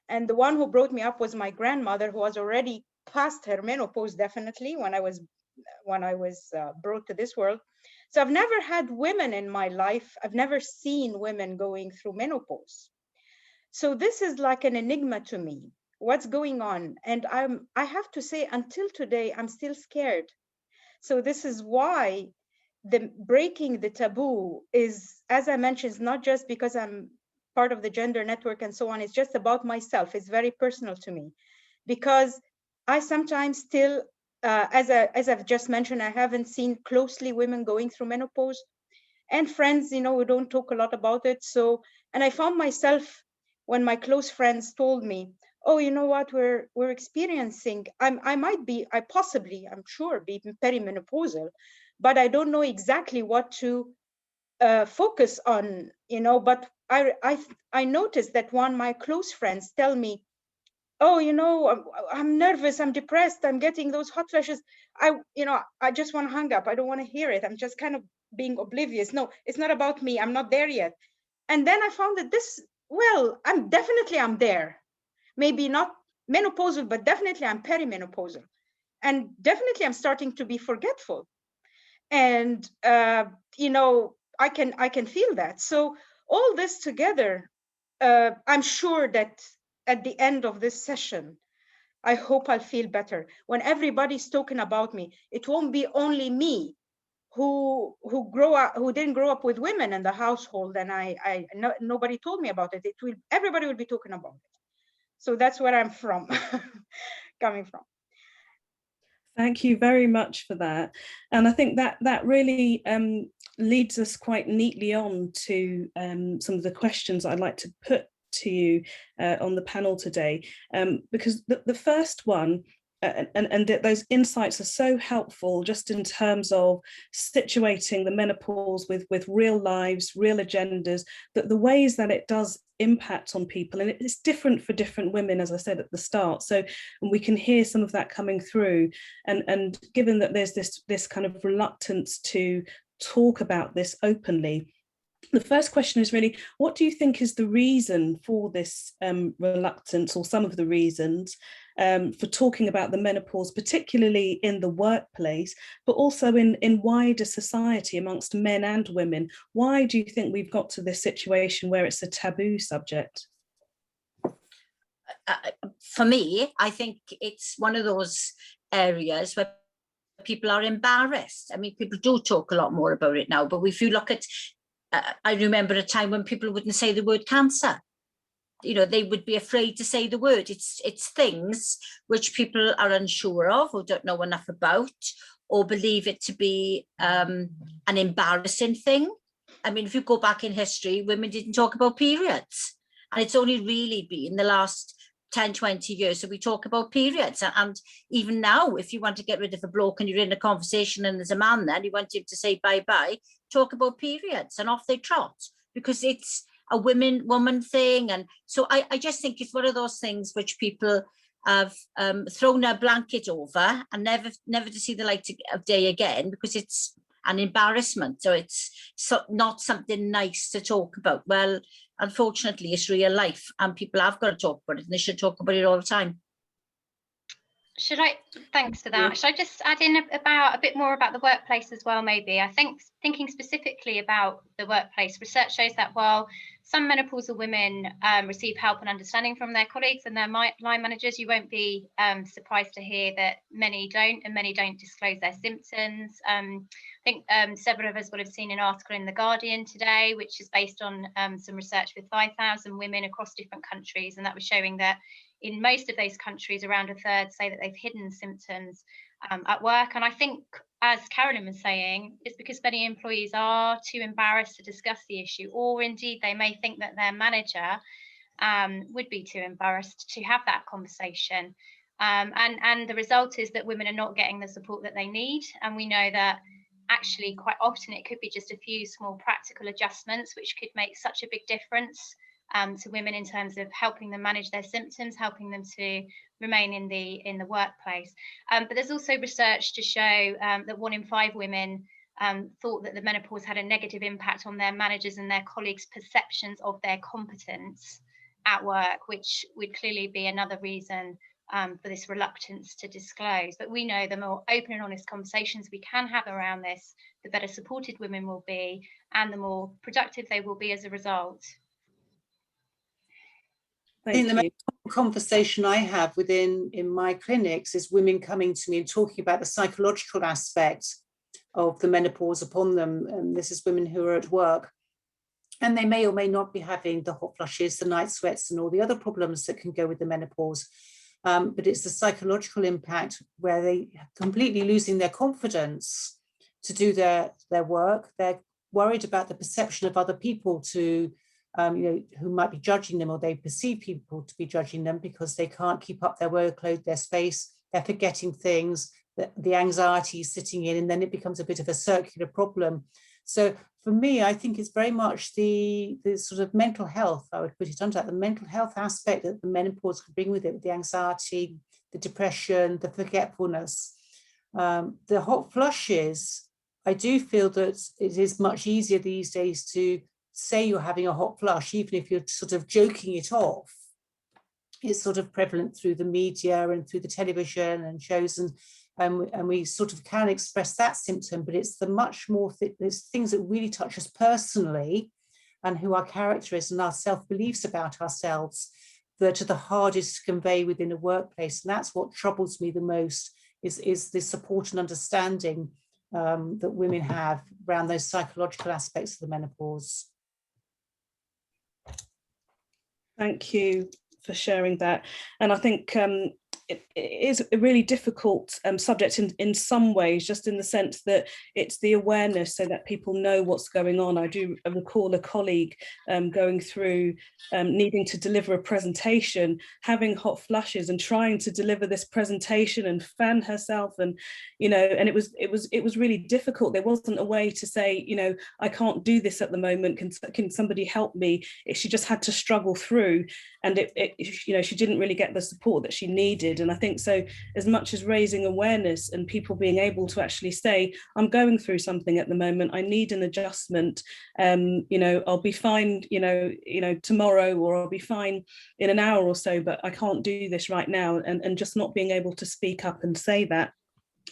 And the one who brought me up was my grandmother, who was already past her menopause, definitely, when I was brought to this world. So I've never had women in my life. I've never seen women going through menopause. So this is like an enigma to me. What's going on? And I have to say, until today, I'm still scared. So this is why the breaking the taboo is, as I mentioned, it's not just because I'm part of the gender network and so on. It's just about myself. It's very personal to me, because I sometimes still, as I've just mentioned, I haven't seen closely women going through menopause, and friends, we don't talk a lot about it. So, and I found myself, when my close friends told me, oh, you know what, we're experiencing, I'm sure be perimenopausal, but I don't know exactly what to focus on, but I noticed that one, my close friends tell me, oh, I'm nervous, I'm depressed, I'm getting those hot flashes. I just want to hang up. I don't want to hear it. I'm just kind of being oblivious. No, it's not about me. I'm not there yet. And then I found that I'm there. Maybe not menopausal, but definitely I'm perimenopausal. And definitely I'm starting to be forgetful. And, I can feel that. So all this together, I'm sure that at the end of this session, I hope I'll feel better. When everybody's talking about me, it won't be only me who didn't grow up with women in the household, and nobody told me about it. Everybody will be talking about it. So that's where I'm from, coming from. Thank you very much for that. And I think that really leads us quite neatly on to some of the questions I'd like to put to you on the panel today, because the first one, and those insights are so helpful just in terms of situating the menopause with real lives, real agendas, that the ways that it does impact on people, and it's different for different women, as I said at the start. So we can hear some of that coming through, and given that there's this kind of reluctance to talk about this openly, the first question is really, what do you think is the reason for this reluctance, or some of the reasons for talking about the menopause, particularly in the workplace, but also in wider society amongst men and women? Why do you think we've got to this situation where it's a taboo subject? For me, I think it's one of those areas where people are embarrassed. I mean, people do talk a lot more about it now, but if you look at, I remember a time when people wouldn't say the word cancer. You know, they would be afraid to say the word. It's things which people are unsure of, or don't know enough about, or believe it to be an embarrassing thing. I mean, if you go back in history, women didn't talk about periods. And it's only really been the last 10, 20 years that we talk about periods. And even now, if you want to get rid of a bloke and you're in a conversation and there's a man there and you want him to say bye-bye, talk about periods, and off they trot, because it's a woman thing. And so I just think it's one of those things which people have thrown a blanket over and never to see the light of day again, because it's an embarrassment. So it's not something nice to talk about. Well, unfortunately, it's real life, and people have got to talk about it, and they should talk about it all the time. Thanks for that. Should I just add in a bit more about the workplace as well, maybe? I think thinking specifically about the workplace, research shows that while some menopausal women receive help and understanding from their colleagues and their line managers, you won't be surprised to hear that many don't, and many don't disclose their symptoms. I think several of us will have seen an article in The Guardian today, which is based on some research with 5,000 women across different countries, and that was showing that in most of those countries, around a third say that they've hidden symptoms at work. And I think, as Carolyn was saying, it's because many employees are too embarrassed to discuss the issue, or indeed they may think that their manager would be too embarrassed to have that conversation. And the result is that women are not getting the support that they need. And we know that actually quite often it could be just a few small practical adjustments which could make such a big difference to women in terms of helping them manage their symptoms, helping them to remain in the workplace. But there's also research to show that 1 in 5 women thought that the menopause had a negative impact on their managers and their colleagues' perceptions of their competence at work, which would clearly be another reason for this reluctance to disclose. But we know the more open and honest conversations we can have around this, the better supported women will be, and the more productive they will be as a result. I think the main conversation I have in my clinics is women coming to me and talking about the psychological aspect of the menopause upon them. And this is women who are at work, and they may or may not be having the hot flushes, the night sweats, and all the other problems that can go with the menopause. But it's the psychological impact where they are completely losing their confidence to do their work. They're worried about the perception of other people to who might be judging them, or they perceive people to be judging them because they can't keep up their workload, their space, they're forgetting things, the anxiety is sitting in, and then it becomes a bit of a circular problem. So for me, I think it's very much the sort of mental health, I would put it under that, the mental health aspect that the menopause can bring with it, the anxiety, the depression, the forgetfulness. The hot flushes, I do feel that it is much easier these days to say you're having a hot flush, even if you're sort of joking it off. It's sort of prevalent through the media and through the television and shows, and we sort of can express that symptom, but it's the much more, there's things that really touch us personally and who our character is and our self-beliefs about ourselves that are the hardest to convey within a workplace. And that's what troubles me the most, is the support and understanding that women have around those psychological aspects of the menopause. Thank you for sharing that. And I think it is a really difficult subject in some ways, just in the sense that it's the awareness so that people know what's going on. I do recall a colleague going through needing to deliver a presentation, having hot flushes and trying to deliver this presentation and fan herself, and and it was really difficult. There wasn't a way to say, I can't do this at the moment, can somebody help me? She just had to struggle through, and she didn't really get the support that she needed. And I think so, as much as raising awareness and people being able to actually say, I'm going through something at the moment, I need an adjustment, I'll be fine, tomorrow, or I'll be fine in an hour or so, but I can't do this right now, and just not being able to speak up and say that.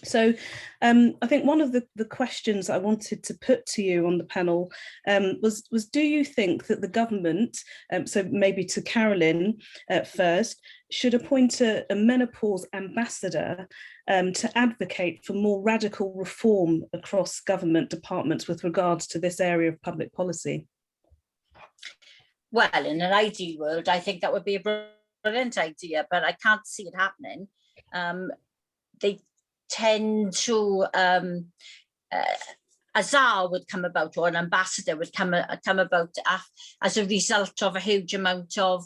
So I think one of the questions I wanted to put to you on the panel was do you think that the government, so maybe to Carolyn first, should appoint a menopause ambassador to advocate for more radical reform across government departments with regards to this area of public policy? Well, in an ideal world, I think that would be a brilliant idea, but I can't see it happening. They tend to a czar would come about, or an ambassador would come about as a result of a huge amount of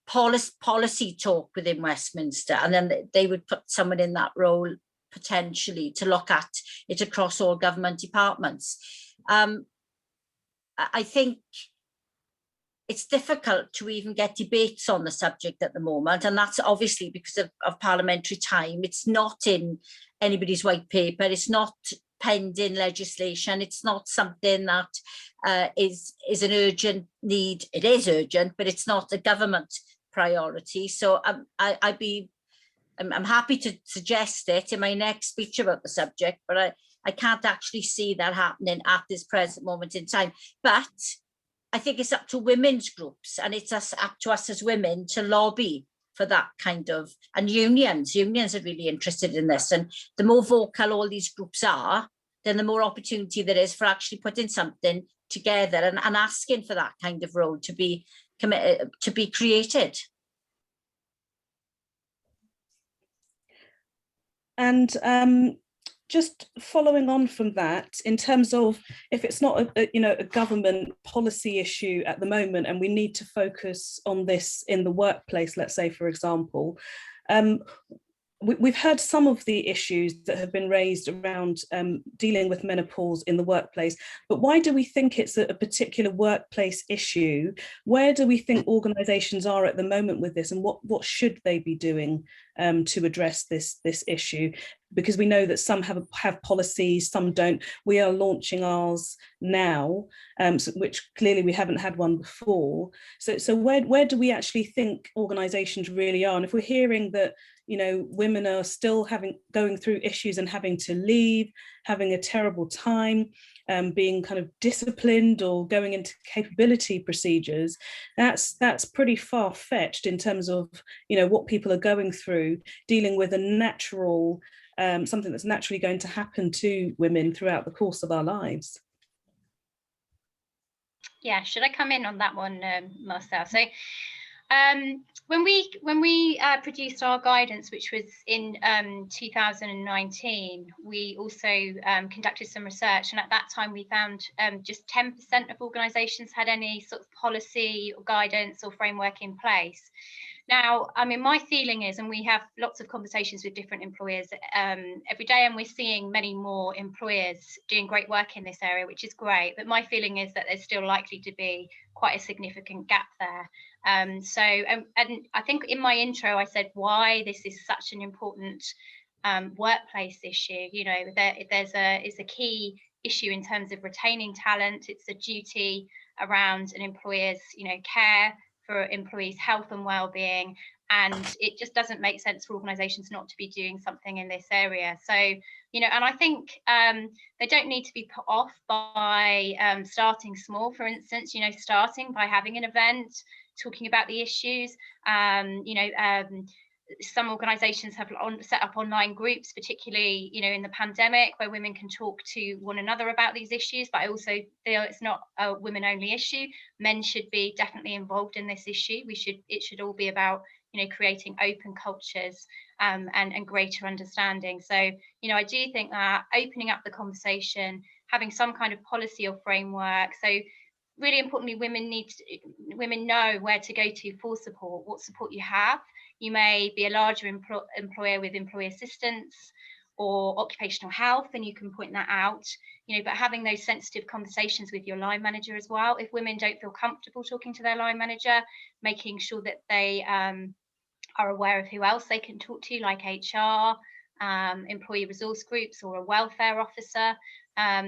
policy talk within Westminster, and then they would put someone in that role potentially to look at it across all government departments. I think it's difficult to even get debates on the subject at the moment, and that's obviously because of parliamentary time. It's not in anybody's white paper, it's not penned in legislation, it's not something that is an urgent need. It is urgent, but it's not a government priority. So I'm happy to suggest it in my next speech about the subject, but I can't actually see that happening at this present moment in time. But I think it's up to women's groups, and it's up to us as women to lobby for that kind of, and unions are really interested in this. And the more vocal all these groups are, then the more opportunity there is for actually putting something together and asking for that kind of role to be created. And just following on from that, in terms of if it's not a government policy issue at the moment, and we need to focus on this in the workplace, let's say, for example, we've heard some of the issues that have been raised around dealing with menopause in the workplace, but why do we think it's a particular workplace issue? Where do we think organisations are at the moment with this, and what should they be doing to address this issue? Because we know that some have policies, some don't. We are launching ours now, which clearly we haven't had one before. So where do we actually think organisations really are? And if we're hearing that women are still going through issues and having to leave, having a terrible time, being kind of disciplined or going into capability procedures, that's pretty far-fetched in terms of what people are going through, dealing with a natural something that's naturally going to happen to women throughout the course of our lives. Yeah, should I come in on that one, Marcel? So when we produced our guidance, which was in 2019, we also conducted some research, and at that time we found just 10% of organisations had any sort of policy or guidance or framework in place. Now, I mean, my feeling is, and we have lots of conversations with different employers every day, and we're seeing many more employers doing great work in this area, which is great. But my feeling is that there's still likely to be quite a significant gap there. And I think in my intro, I said why this is such an important workplace issue. It's a key issue in terms of retaining talent. It's a duty around an employer's, care for employees' health and well-being, and it just doesn't make sense for organisations not to be doing something in this area. So, and I think they don't need to be put off by starting small, for instance, starting by having an event, talking about the issues, some organisations have set up online groups, particularly, you know, in the pandemic, where women can talk to one another about these issues. But I also feel it's not a women-only issue. Men should be definitely involved in this issue. It should all be about, you know, creating open cultures and greater understanding. So, you know, I do think that opening up the conversation, having some kind of policy or framework. So really importantly, women know where to go to for support, what support you have. You may be a larger employer with employee assistance or occupational health, and you can point that out, you know, but having those sensitive conversations with your line manager as well. If women don't feel comfortable talking to their line manager, making sure that they are aware of who else they can talk to, like HR, employee resource groups, or a welfare officer.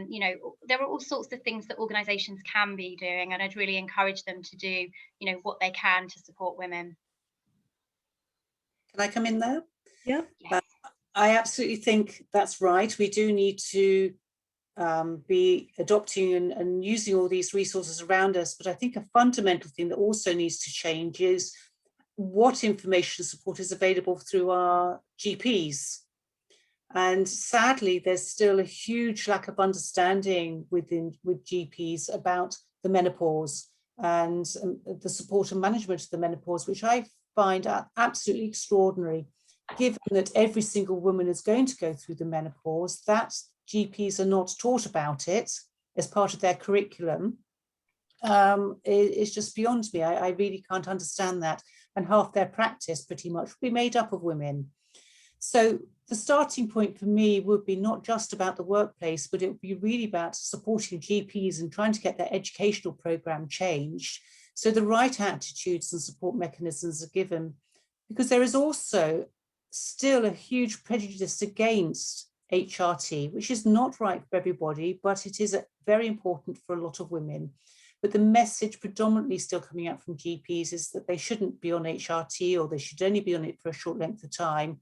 You know, there are all sorts of things that organisations can be doing, and I'd really encourage them to do, you know, what they can to support women. Can I come in there? Yeah. Yes. I absolutely think that's right. We do need to be adopting and using all these resources around us. But I think a fundamental thing that also needs to change is what information support is available through our GPs. And sadly, there's still a huge lack of understanding with GPs about the menopause and the support and management of the menopause, which I find absolutely extraordinary, given that every single woman is going to go through the menopause, that GPs are not taught about it as part of their curriculum. It's just beyond me. I really can't understand that. And half their practice pretty much will be made up of women. So the starting point for me would be not just about the workplace, but it would be really about supporting GPs and trying to get their educational program changed so the right attitudes and support mechanisms are given. Because there is also still a huge prejudice against HRT, which is not right for everybody, but it is very important for a lot of women. But the message predominantly still coming out from GPs is that they shouldn't be on HRT, or they should only be on it for a short length of time,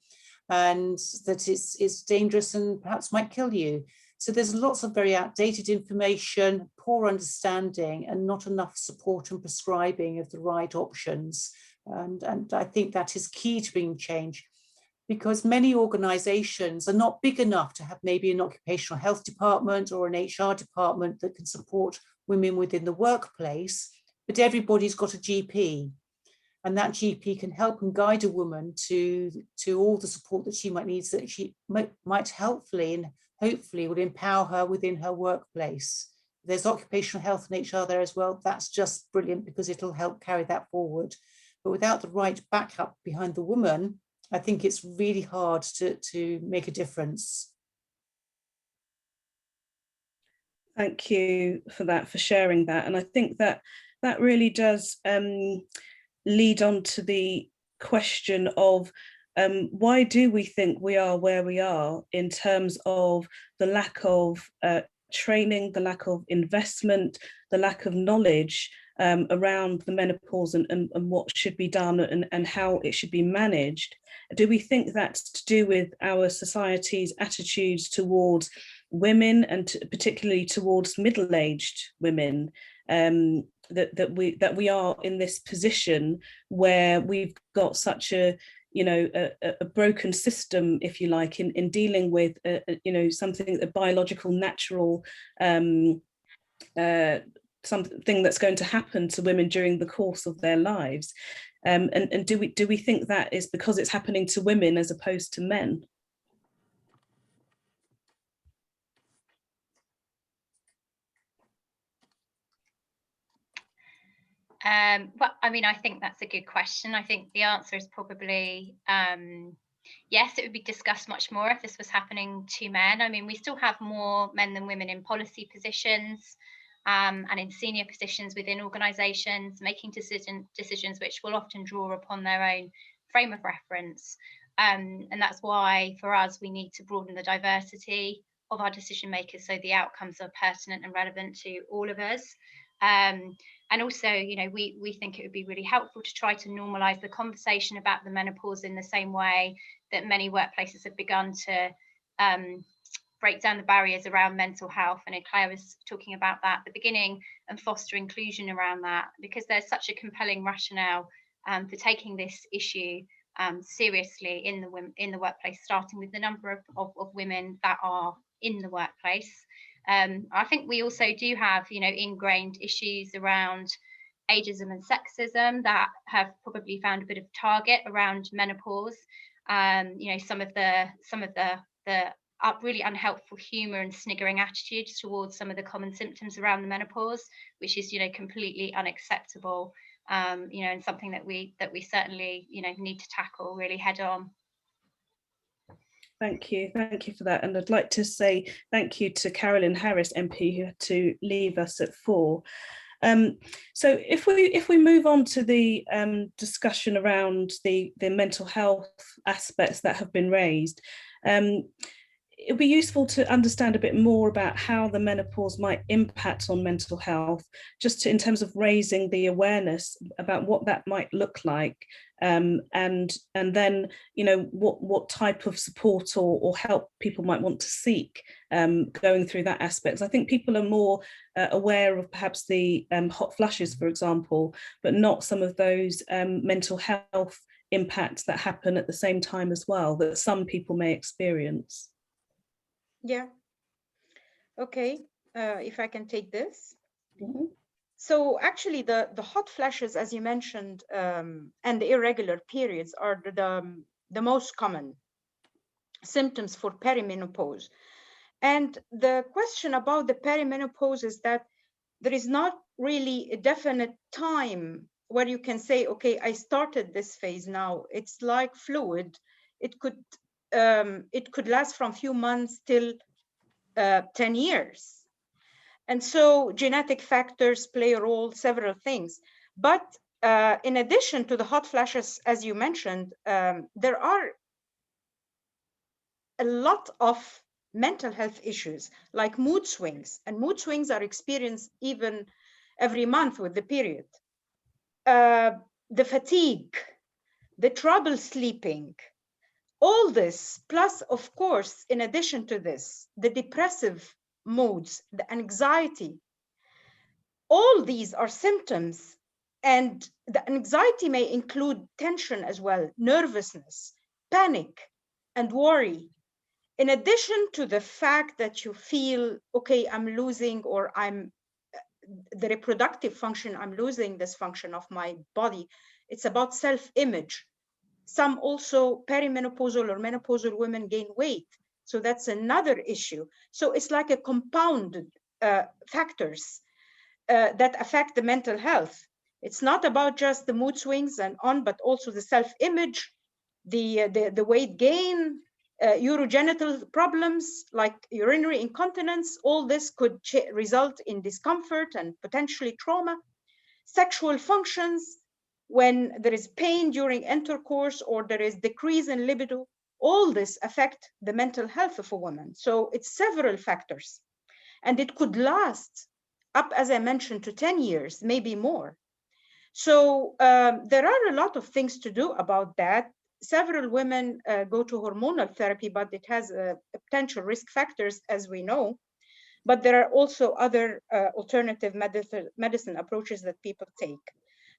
and that it's dangerous and perhaps might kill you. So there's lots of very outdated information, poor understanding, and not enough support and prescribing of the right options. And I think that is key to bringing change, because many organisations are not big enough to have maybe an occupational health department or an HR department that can support women within the workplace, but everybody's got a GP. And that GP can help and guide a woman to all the support that she might need, so that she might helpfully and hopefully would empower her within her workplace. There's occupational health and HR there as well. That's just brilliant, because it'll help carry that forward. But without the right backup behind the woman, I think it's really hard to make a difference. Thank you for that, for sharing that. And I think that that really does lead on to the question of why do we think we are where we are in terms of the lack of training, the lack of investment, the lack of knowledge around the menopause and what should be done and how it should be managed. Do we think that's to do with our society's attitudes towards women, and particularly towards middle-aged women, that we are in this position where we've got such a broken system, if you like, in dealing with something, a biological, natural something that's going to happen to women during the course of their lives, and do we think that is because it's happening to women as opposed to men? Well, I mean, I think that's a good question. I think the answer is probably yes, it would be discussed much more if this was happening to men. I mean, we still have more men than women in policy positions and in senior positions within organisations, making decisions which will often draw upon their own frame of reference. And that's why, for us, we need to broaden the diversity of our decision makers so the outcomes are pertinent and relevant to all of us. And also, we think it would be really helpful to try to normalise the conversation about the menopause in the same way that many workplaces have begun to break down the barriers around mental health. And Claire was talking about that at the beginning, and foster inclusion around that, because there's such a compelling rationale for taking this issue seriously in the workplace, starting with the number of women that are in the workplace. I think we also do have, ingrained issues around ageism and sexism that have probably found a bit of target around menopause. Some of the really unhelpful humour and sniggering attitudes towards some of the common symptoms around the menopause, which is completely unacceptable. And something that we certainly need to tackle really head on. Thank you for that. And I'd like to say thank you to Carolyn Harris MP, who had to leave us at 4. So if we move on to the discussion around the mental health aspects that have been raised, it'd be useful to understand a bit more about how the menopause might impact on mental health, just in terms of raising the awareness about what that might look like, and then what type of support or help people might want to seek going through that aspect. I think people are more aware of perhaps the hot flushes, for example, but not some of those mental health impacts that happen at the same time as well, that some people may experience. Yeah. Okay. If I can take this. Mm-hmm. So actually the hot flashes, as you mentioned, and the irregular periods are the most common symptoms for perimenopause. And the question about the perimenopause is that there is not really a definite time where you can say, okay, I started this phase now. It's like fluid. It could last from few months till 10 years. And so genetic factors play a role, several things. But in addition to the hot flashes, as you mentioned, there are a lot of mental health issues like mood swings, and mood swings are experienced even every month with the period. The fatigue, the trouble sleeping, all this, plus, of course, in addition to this, the depressive moods, the anxiety, all these are symptoms. And the anxiety may include tension as well, nervousness, panic, and worry. In addition to the fact that you feel, okay, I'm losing, or the reproductive function, I'm losing this function of my body. It's about self-image. Some also perimenopausal or menopausal women gain weight. So that's another issue. So it's like a compounded factors that affect the mental health. It's not about just the mood swings and on, but also the self-image, the weight gain, urogenital problems like urinary incontinence. All this could result in discomfort and potentially trauma. Sexual functions, when there is pain during intercourse or there is decrease in libido, all this affect the mental health of a woman. So it's several factors, and it could last up, as I mentioned, to 10 years, maybe more. So there are a lot of things to do about that. Several women go to hormonal therapy, but it has potential risk factors, as we know. But there are also other alternative medicine approaches that people take.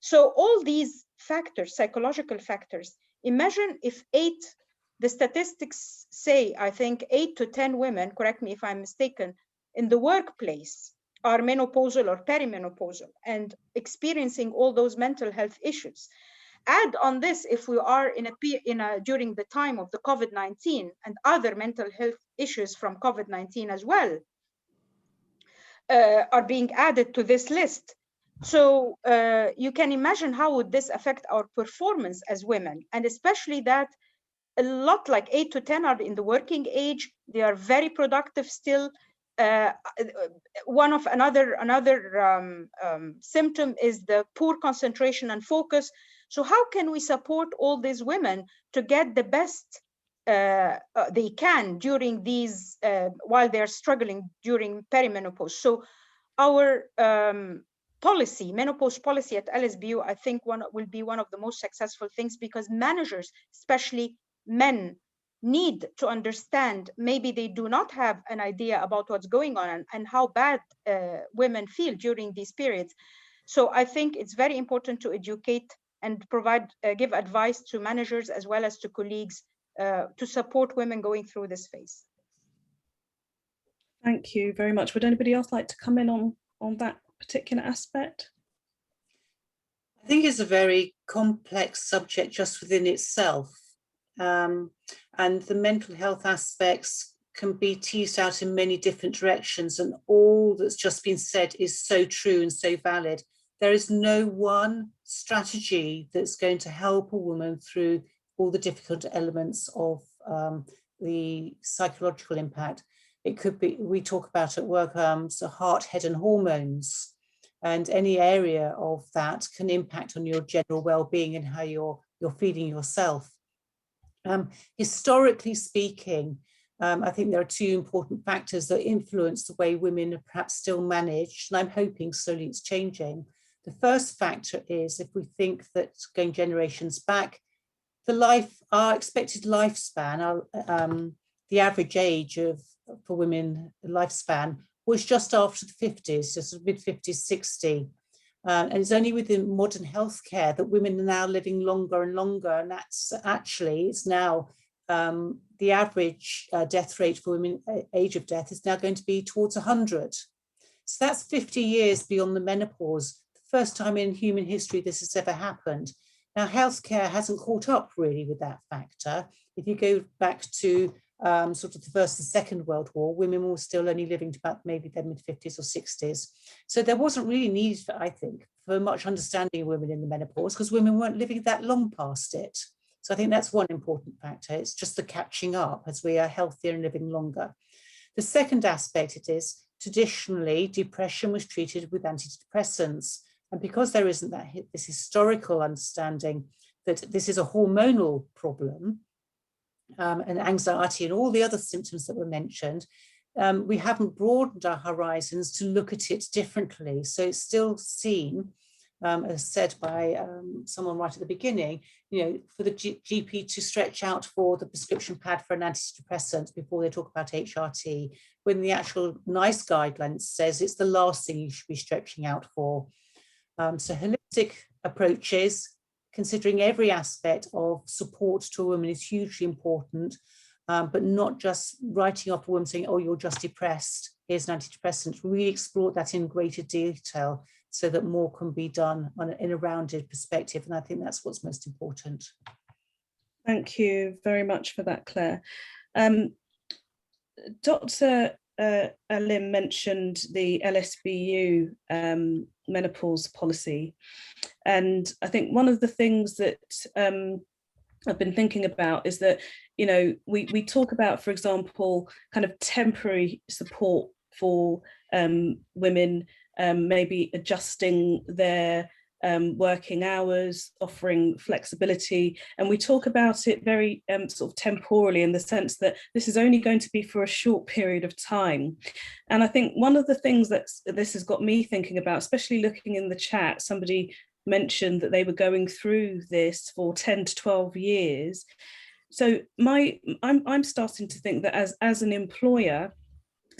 So all these factors, psychological factors, imagine if the statistics say, I think 8 to 10 women, correct me if I'm mistaken, in the workplace are menopausal or perimenopausal and experiencing all those mental health issues. Add on this, if we are during the time of the COVID-19 and other mental health issues from COVID-19 as well, are being added to this list. So you can imagine how would this affect our performance as women, and especially that a lot, like 8 to 10 are in the working age. They are very productive still. One of another symptom is the poor concentration and focus. So how can we support all these women to get the best they can during these, while they're struggling during perimenopause? So our policy, menopause policy at LSBU, I think will be one of the most successful things, because managers, especially men, need to understand, maybe they do not have an idea about what's going on and how bad women feel during these periods. So I think it's very important to educate and give advice to managers as well as to colleagues to support women going through this phase. Thank you very much. Would anybody else like to come in on that particular aspect? I think it's a very complex subject just within itself. And the mental health aspects can be teased out in many different directions, and all that's just been said is so true and so valid. There is no one strategy that's going to help a woman through all the difficult elements of the psychological impact. It could be, we talk about at work, so heart, head and hormones, and any area of that can impact on your general well-being and how you're feeling yourself. Historically speaking, I think there are two important factors that influence the way women are perhaps still managed, and I'm hoping slowly it's changing. The first factor is, if we think that going generations back, our expected lifespan, the average age for women, lifespan, was just after the 50s, just mid-50s, 60. And it's only within modern healthcare that women are now living longer and longer. And that's actually, it's now the average death rate for women, age of death, is now going to be towards 100. So that's 50 years beyond the menopause. The first time in human history this has ever happened. Now, healthcare hasn't caught up really with that factor. If you go back to sort of the First and Second World War, women were still only living to about maybe their mid-50s or 60s. So there wasn't really need, I think, for much understanding of women in the menopause, because women weren't living that long past it. So I think that's one important factor. It's just the catching up as we are healthier and living longer. The second aspect it is, traditionally, depression was treated with antidepressants. And because there isn't this historical understanding that this is a hormonal problem, and anxiety and all the other symptoms that were mentioned, we haven't broadened our horizons to look at it differently. So it's still seen, as said by someone right at the beginning, for the GP to stretch out for the prescription pad for an antidepressant before they talk about HRT, when the actual NICE guidelines says it's the last thing you should be stretching out for. So holistic approaches, considering every aspect of support to a woman, is hugely important, but not just writing off a woman saying, oh, you're just depressed, here's an antidepressant. Really explore that in greater detail so that more can be done in a rounded perspective. And I think that's what's most important. Thank you very much for that, Claire. Dr. Alim mentioned the LSBU menopause policy. And I think one of the things that I've been thinking about is that, we talk about, for example, kind of temporary support for women, maybe adjusting their working hours, offering flexibility, and we talk about it very sort of temporally, in the sense that this is only going to be for a short period of time. And I think one of the things that this has got me thinking about, especially looking in the chat, somebody mentioned that they were going through this for 10 to 12 years. So I'm starting to think that as an employer,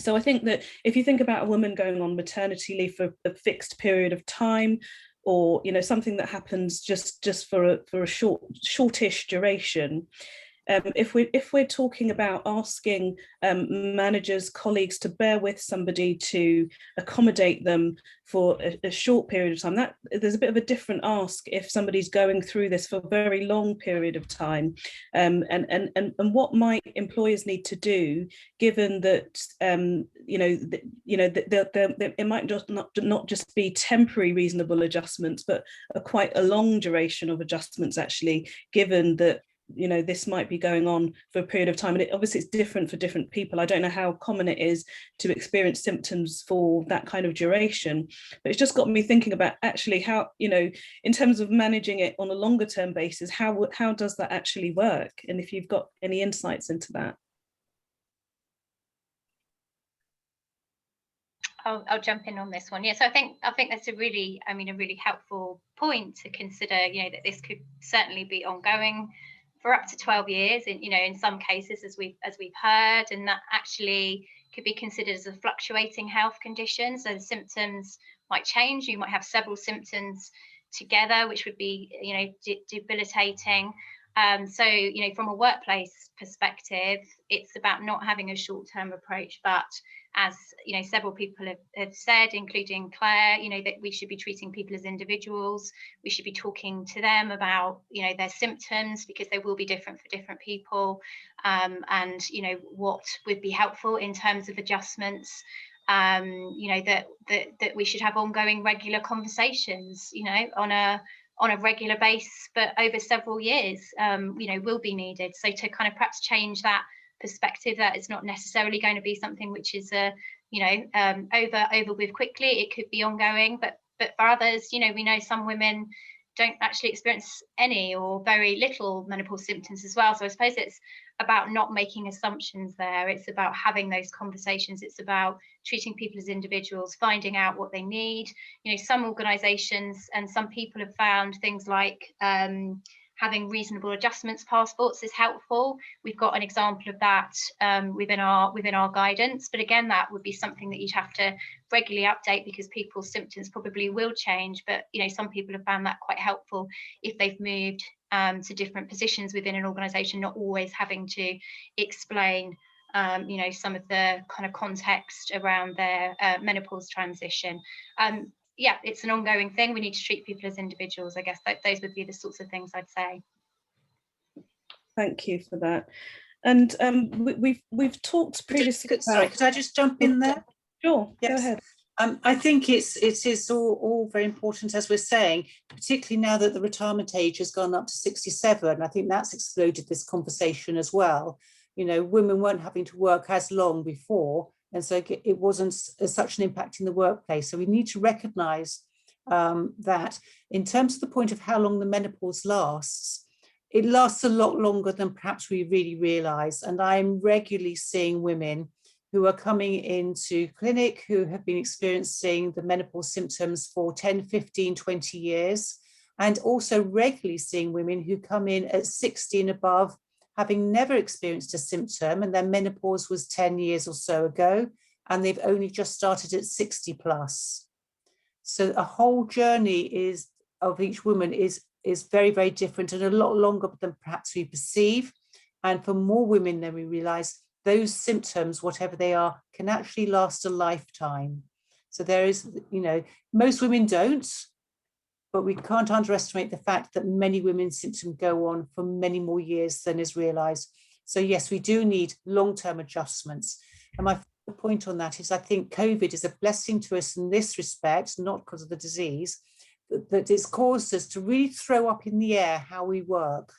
so I think that if you think about a woman going on maternity leave for a fixed period of time, or something that happens just for a shortish duration, if we're talking about asking managers, colleagues to bear with somebody to accommodate them for a short period of time, that there's a bit of a different ask if somebody's going through this for a very long period of time, and what might employers need to do, given that it might just not just be temporary reasonable adjustments, but quite a long duration of adjustments, actually, given that this might be going on for a period of time. And obviously it's different for different people. I don't know how common it is to experience symptoms for that kind of duration, but it's just got me thinking about actually how, in terms of managing it on a longer term basis, how does that actually work? And if you've got any insights into that. I'll jump in on this one. Yeah, so I think that's a really helpful point to consider, that this could certainly be ongoing for up to 12 years, and in some cases, as we've heard, and that actually could be considered as a fluctuating health condition. So the symptoms might change. You might have several symptoms together, which would be, you know, debilitating. So, you know, from a workplace perspective, it's about not having a short-term approach, but as, you know, several people have said, including Claire, you know, that we should be treating people as individuals. We should be talking to them about, you know, their symptoms, because they will be different for different people, and, you know, what would be helpful in terms of adjustments. You know, that we should have ongoing regular conversations, you know, on a regular basis, but over several years, you know, will be needed. So to kind of perhaps change that perspective, that it's not necessarily going to be something which is you know, over with quickly. It could be ongoing, but for others, you know, we know some women don't actually experience any or very little menopause symptoms as well. So I suppose it's about not making assumptions there. It's about having those conversations. It's about treating people as individuals, finding out what they need. You know, some organisations and some people have found things like having reasonable adjustments passports is helpful. We've got an example of that within our guidance, but again, that would be something that you'd have to regularly update, because people's symptoms probably will change. But, you know, some people have found that quite helpful if they've moved to different positions within an organisation, not always having to explain you know, some of the kind of context around their menopause transition. Yeah, it's an ongoing thing. We need to treat people as individuals. I guess those would be the sorts of things I'd say. Thank you for that. And we've talked previously. Sorry, could I just jump in there? Sure, yes. Go ahead. I think it is all very important, as we're saying, particularly now that the retirement age has gone up to 67. I think that's exploded this conversation as well. You know, women weren't having to work as long before, and so it wasn't such an impact in the workplace. So we need to recognise that in terms of the point of how long the menopause lasts, it lasts a lot longer than perhaps we really realise. And I'm regularly seeing women who are coming into clinic who have been experiencing the menopause symptoms for 10, 15, 20 years, and also regularly seeing women who come in at 60 and above, having never experienced a symptom, and their menopause was 10 years or so ago, and they've only just started at 60 plus. So a whole journey of each woman is very, very different, and a lot longer than perhaps we perceive. And for more women than we realise, those symptoms, whatever they are, can actually last a lifetime. So there is, you know, most women don't, but we can't underestimate the fact that many women's symptoms go on for many more years than is realised. So yes, we do need long-term adjustments. And my point on that is, I think COVID is a blessing to us in this respect, not because of the disease, that it's caused us to really throw up in the air how we work.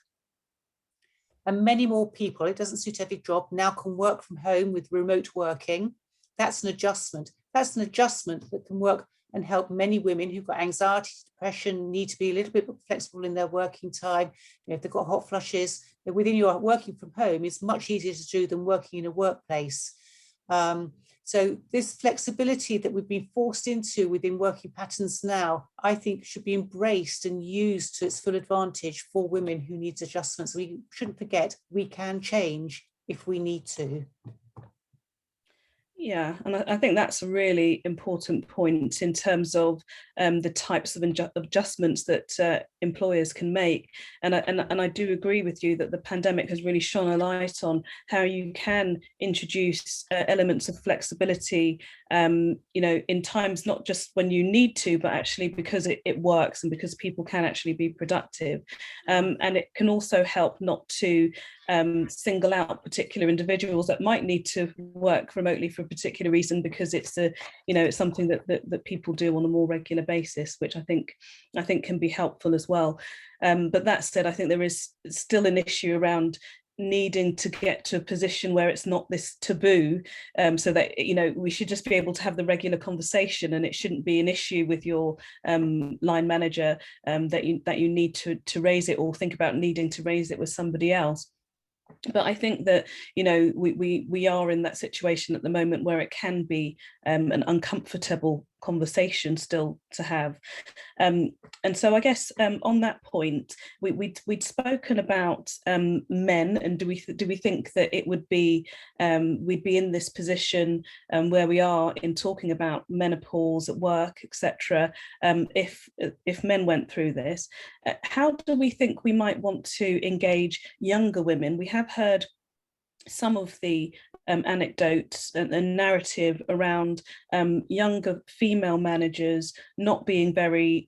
And many more people, it doesn't suit every job, now can work from home with remote working. That's an adjustment. That's an adjustment that can work and help many women who've got anxiety, depression, need to be a little bit flexible in their working time. You know, if they've got hot flushes, within your working from home, it's much easier to do than working in a workplace. So this flexibility that we've been forced into within working patterns now, I think should be embraced and used to its full advantage for women who need adjustments. We shouldn't forget, we can change if we need to. Yeah, and I think that's a really important point in terms of the types of adjustments that employers can make. And I do agree with you that the pandemic has really shone a light on how you can introduce elements of flexibility, you know, in times not just when you need to, but actually because it works and because people can actually be productive. And it can also help not to single out particular individuals that might need to work remotely for a particular reason, because it's it's something that people do on a more regular basis, which I think can be helpful as well. But that said, I think there is still an issue around needing to get to a position where it's not this taboo, so that, you know, we should just be able to have the regular conversation, and it shouldn't be an issue with your line manager that you need to raise it, or think about needing to raise it with somebody else. But I think that, you know, we are in that situation at the moment where it can be an uncomfortable conversation still to have. And so I guess on that point, we'd spoken about men, and do we think that it would be we'd be in this position where we are in talking about menopause at work, etc. If men went through this, how do we think we might want to engage younger women? We have heard some of the anecdotes and narrative around younger female managers not being very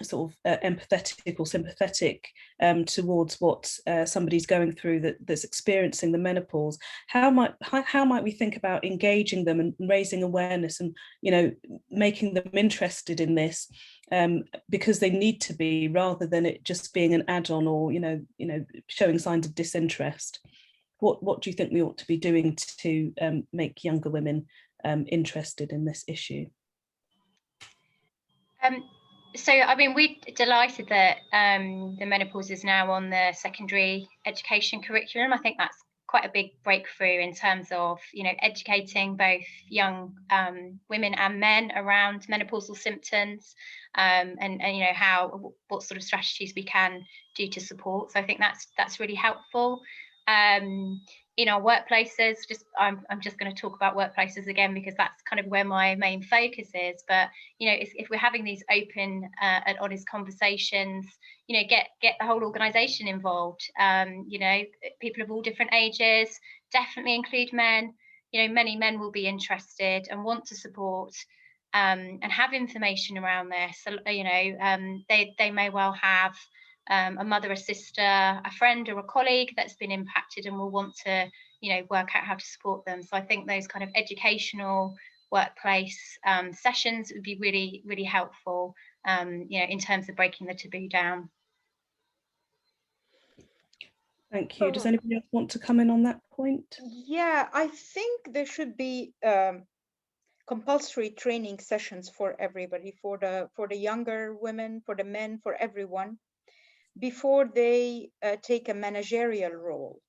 sort of empathetic or sympathetic towards what somebody's going through that's experiencing the menopause. How might we think about engaging them and raising awareness and, you know, making them interested in this because they need to be, rather than it just being an add-on or, you know, showing signs of disinterest? What do you think we ought to be doing to make younger women interested in this issue? So, I mean, we're delighted that the menopause is now on the secondary education curriculum. I think that's quite a big breakthrough in terms of, you know, educating both young women and men around menopausal symptoms and you know, what sort of strategies we can do to support. So I think that's really helpful. In our workplaces, I'm just going to talk about workplaces again because that's kind of where my main focus is. But you know, if we're having these open and honest conversations, you know, get the whole organisation involved. You know, people of all different ages, definitely include men. You know, many men will be interested and want to support and have information around this. So, you know, they may well have a mother, a sister, a friend or a colleague that's been impacted and will want to, you know, work out how to support them. So I think those kind of educational workplace sessions would be really, really helpful, you know, in terms of breaking the taboo down. Thank you. Does anybody else want to come in on that point? Yeah, I think there should be compulsory training sessions for everybody, for the younger women, for the men, for everyone, before they take a managerial role.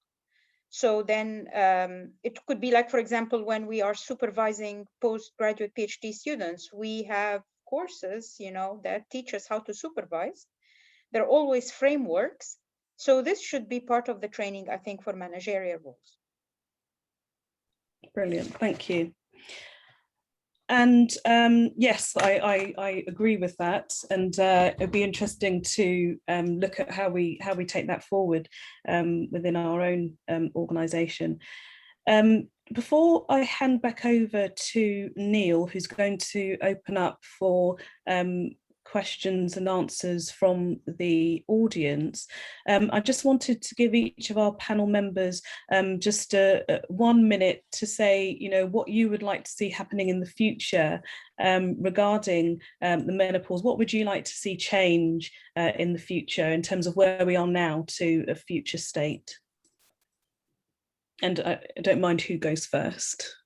So then it could be like, for example, when we are supervising postgraduate PhD students, we have courses, you know, that teach us how to supervise. There are always frameworks. So this should be part of the training, I think, for managerial roles. Brilliant, thank you. And yes, I agree with that, and it'd be interesting to look at how we take that forward within our own organisation. Before I hand back over to Neil, who's going to open up for questions and answers from the audience, I just wanted to give each of our panel members just 1 minute to say, you know, what you would like to see happening in the future regarding the menopause. What would you like to see change in the future in terms of where we are now to a future state? And I don't mind who goes first.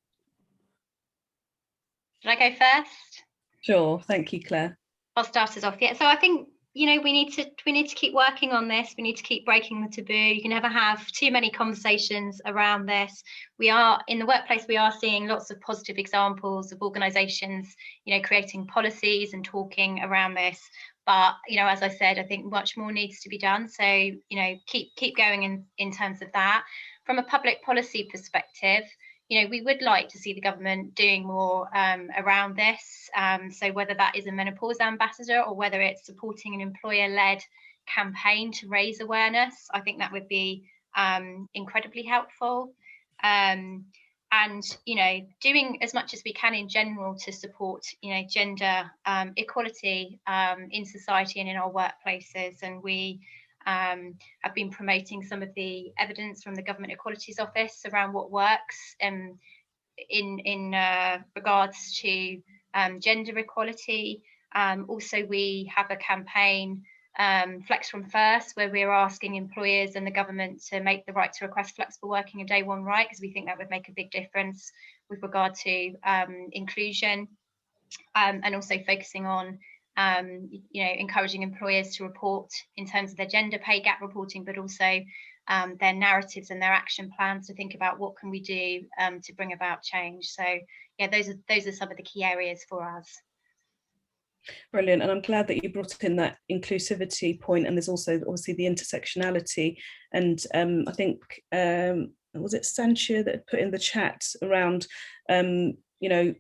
Should I go first? Sure, thank you, Claire. I'll start us off. Yeah, so I think, you know, we need to keep working on this. We need to keep breaking the taboo. You can never have too many conversations around this. We are in the workplace, we are seeing lots of positive examples of organisations, you know, creating policies and talking around this. But, you know, as I said, I think much more needs to be done. So, you know, keep going in terms of that. From a public policy perspective, you know, we would like to see the government doing more around this. So whether that is a menopause ambassador or whether it's supporting an employer-led campaign to raise awareness, I think that would be incredibly helpful. And, you know, doing as much as we can in general to support, you know, gender equality in society and in our workplaces. And we have been promoting some of the evidence from the Government Equalities Office around what works in regards to gender equality. Also, we have a campaign, Flex from First, where we're asking employers and the government to make the right to request flexible working a day one right, because we think that would make a big difference with regard to inclusion, and also focusing on you know, encouraging employers to report in terms of their gender pay gap reporting, but also their narratives and their action plans to think about what can we do to bring about change. So yeah, those are some of the key areas for us. Brilliant, and I'm glad that you brought in that inclusivity point, and there's also obviously the intersectionality, and I think was it Sanchia that put in the chat around you know,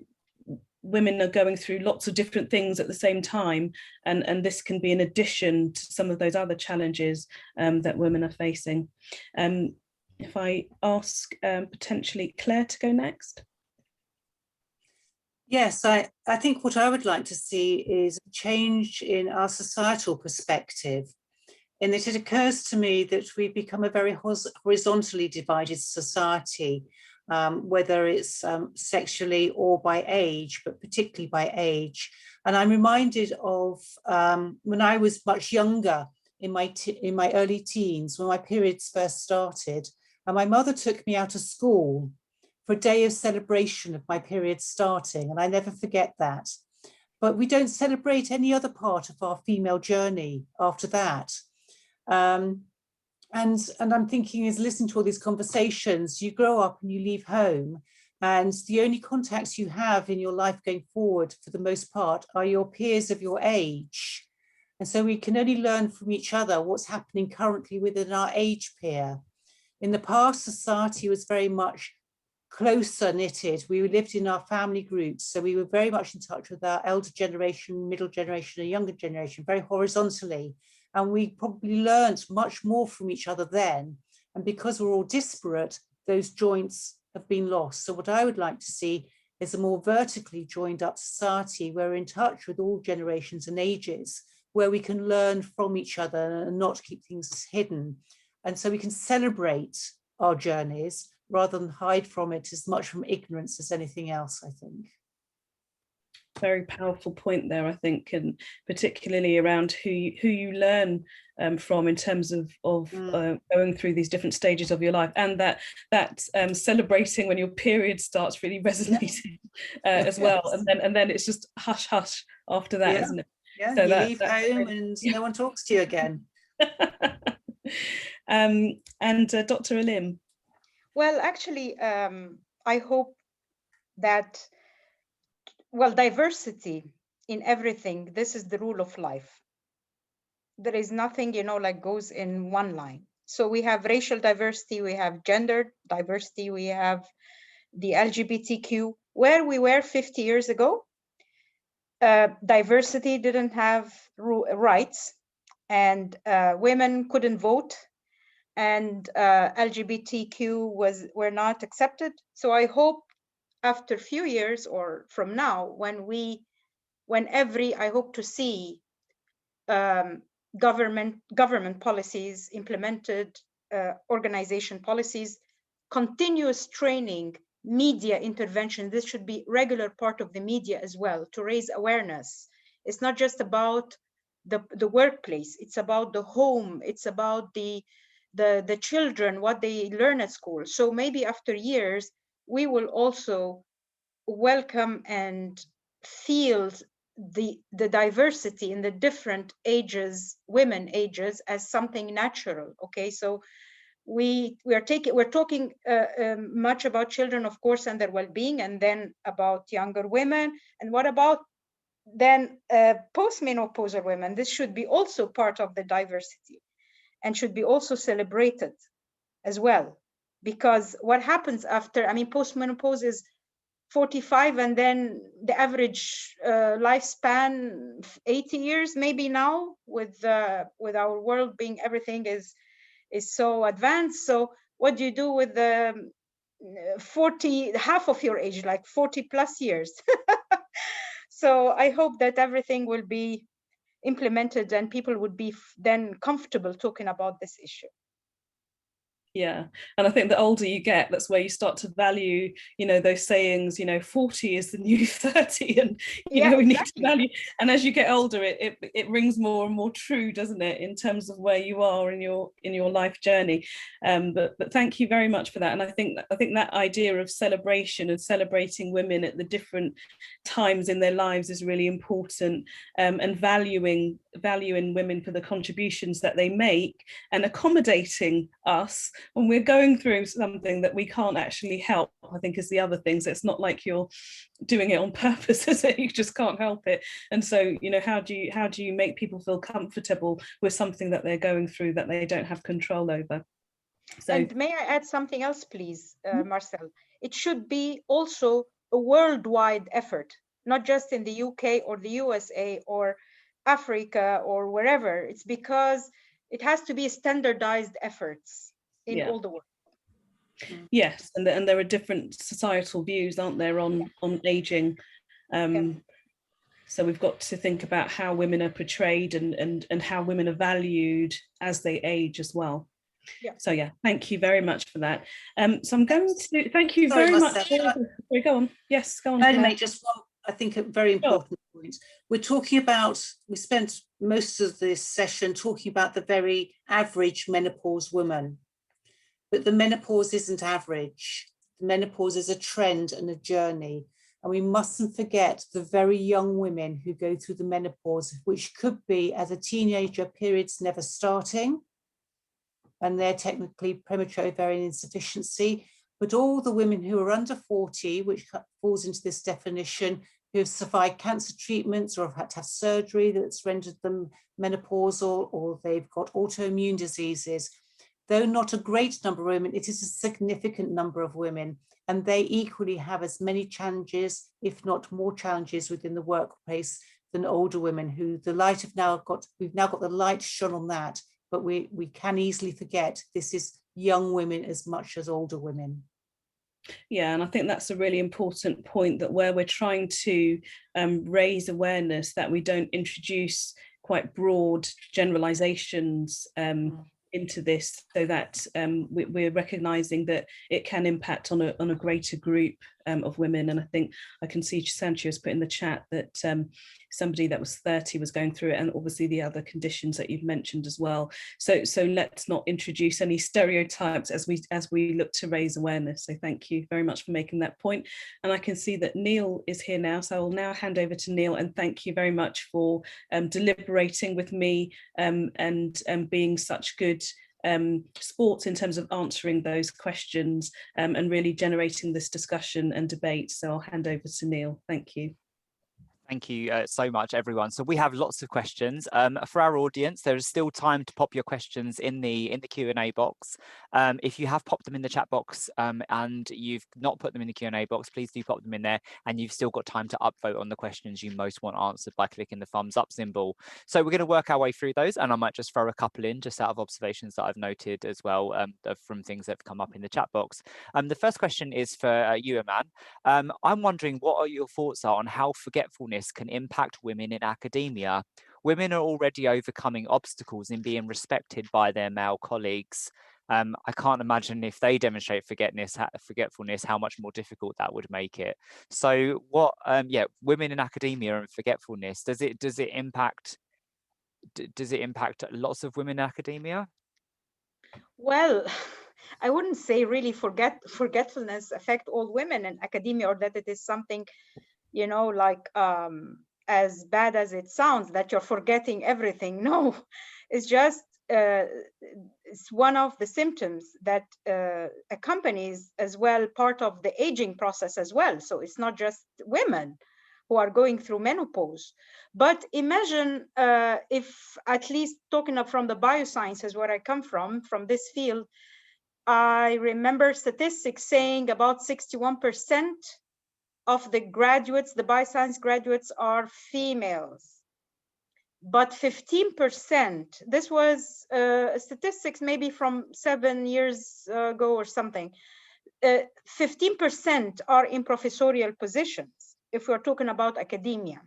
women are going through lots of different things at the same time, and this can be in addition to some of those other challenges that women are facing. If I ask potentially Claire to go next. Yes, I think what I would like to see is a change in our societal perspective, in that it occurs to me that we've become a very horizontally divided society, whether it's sexually or by age, but particularly by age. And I'm reminded of when I was much younger, in my early teens, when my periods first started, and my mother took me out of school for a day of celebration of my period starting, and I never forget that. But we don't celebrate any other part of our female journey after that. And I'm thinking, as listening to all these conversations, you grow up and you leave home, and the only contacts you have in your life going forward, for the most part, are your peers of your age. And so we can only learn from each other what's happening currently within our age peer. In the past, society was very much closer knitted. We lived in our family groups, so we were very much in touch with our elder generation, middle generation, and younger generation, very horizontally. And we probably learned much more from each other then. And because we're all disparate, those joints have been lost. So what I would like to see is a more vertically joined up society where we're in touch with all generations and ages, where we can learn from each other and not keep things hidden. And so we can celebrate our journeys rather than hide from it as much from ignorance as anything else, I think. Very powerful point there, I think, and particularly around who you learn from in terms of going through these different stages of your life, and that celebrating when your period starts really resonating as well, and then it's just hush hush after that, isn't it? Yeah, so you leave home and no one talks to you again. And Dr. Alim. Well, actually, I hope that, well, diversity in everything, this is the rule of life. There is nothing, like goes in one line. So we have racial diversity, we have gender diversity, we have the LGBTQ. Where we were 50 years ago, diversity didn't have rights, and women couldn't vote, and LGBTQ were not accepted. So I hope after a few years or from now, I hope to see government policies implemented, organization policies, continuous training, media intervention. This should be regular part of the media as well, to raise awareness. It's not just about the workplace, it's about the home, it's about the children, what they learn at school. So maybe after years, we will also welcome and feel the diversity in the different ages, women ages, as something natural. Okay, so we're talking much about children, of course, and their well-being, and then about younger women, and what about then postmenopausal women? This should be also part of the diversity and should be also celebrated as well, because what happens after, postmenopause is 45, and then the average lifespan 80 years maybe now, with our world being, everything is so advanced. So what do you do with the 40, half of your age, like 40 plus years? So I hope that everything will be implemented and people would be then comfortable talking about this issue. Yeah, and I think the older you get, that's where you start to value, those sayings, 40 is the new 30, and we need to value. And as you get older, it rings more and more true, doesn't it, in terms of where you are in your life journey. But thank you very much for that. And I think that idea of celebration and celebrating women at the different times in their lives is really important, and valuing valuing women for the contributions that they make and accommodating us when we're going through something that we can't actually help, I think is the other thing. So it's not like you're doing it on purpose, is it? You just can't help it. And so, you know, how do you make people feel comfortable with something that they're going through that they don't have control over? So, and may I add something else, please, Marcel? It should be also a worldwide effort, not just in the UK or the USA or Africa or wherever. It's because it has to be standardized efforts in all the world. Yes, and there are different societal views, aren't there, on aging. So we've got to think about how women are portrayed and how women are valued as they age as well. So yeah, thank you very much for that. So I'm going to thank you very much. Go on. Yes, go on. I'd make just one, I think, a very important point. We're talking about, we spent most of this session talking about the very average menopause woman, but the menopause isn't average. The menopause is a trend and a journey. And we mustn't forget the very young women who go through the menopause, which could be as a teenager, periods never starting, and they're technically premature ovarian insufficiency, but all the women who are under 40, which falls into this definition, who have survived cancer treatments or have had to have surgery that's rendered them menopausal, or they've got autoimmune diseases. Though not a great number of women, it is a significant number of women, and they equally have as many challenges, if not more challenges within the workplace than older women who we've now got the light shone on that. But we can easily forget this is young women as much as older women. Yeah, and I think that's a really important point, that where we're trying to raise awareness, that we don't introduce quite broad generalizations into this, so that we're recognizing that it can impact on a greater group of women. And I think I can see Sancho has put in the chat that somebody that was 30 was going through it, and obviously the other conditions that you've mentioned as well. So let's not introduce any stereotypes as we look to raise awareness. So thank you very much for making that point. And I can see that Neil is here now, so I will now hand over to Neil, and thank you very much for deliberating with me and being such good sports in terms of answering those questions and really generating this discussion and debate. So I'll hand over to Neil. Thank you. Thank you so much, everyone. So we have lots of questions. For our audience, there is still time to pop your questions in the Q&A box. If you have popped them in the chat box and you've not put them in the Q&A box, please do pop them in there, and you've still got time to upvote on the questions you most want answered by clicking the thumbs up symbol. So we're going to work our way through those, and I might just throw a couple in just out of observations that I've noted as well from things that have come up in the chat box. The first question is for you, Iman. I'm wondering what your thoughts are on how forgetfulness can impact women in academia. Women are already overcoming obstacles in being respected by their male colleagues. I can't imagine if they demonstrate forgetfulness, how much more difficult that would make it. So what, women in academia and forgetfulness, does it impact lots of women in academia? Well, I wouldn't say really forgetfulness affect all women in academia, or that it is something, you know, like as bad as it sounds, that you're forgetting everything. No, it's just it's one of the symptoms that accompanies as well part of the aging process as well. So it's not just women who are going through menopause. But imagine if, at least talking up from the biosciences where I come from this field, I remember statistics saying about 61% of the graduates, the bioscience graduates, are females. But 15%, this was statistics maybe from 7 years ago or something, 15% are in professorial positions, if we're talking about academia.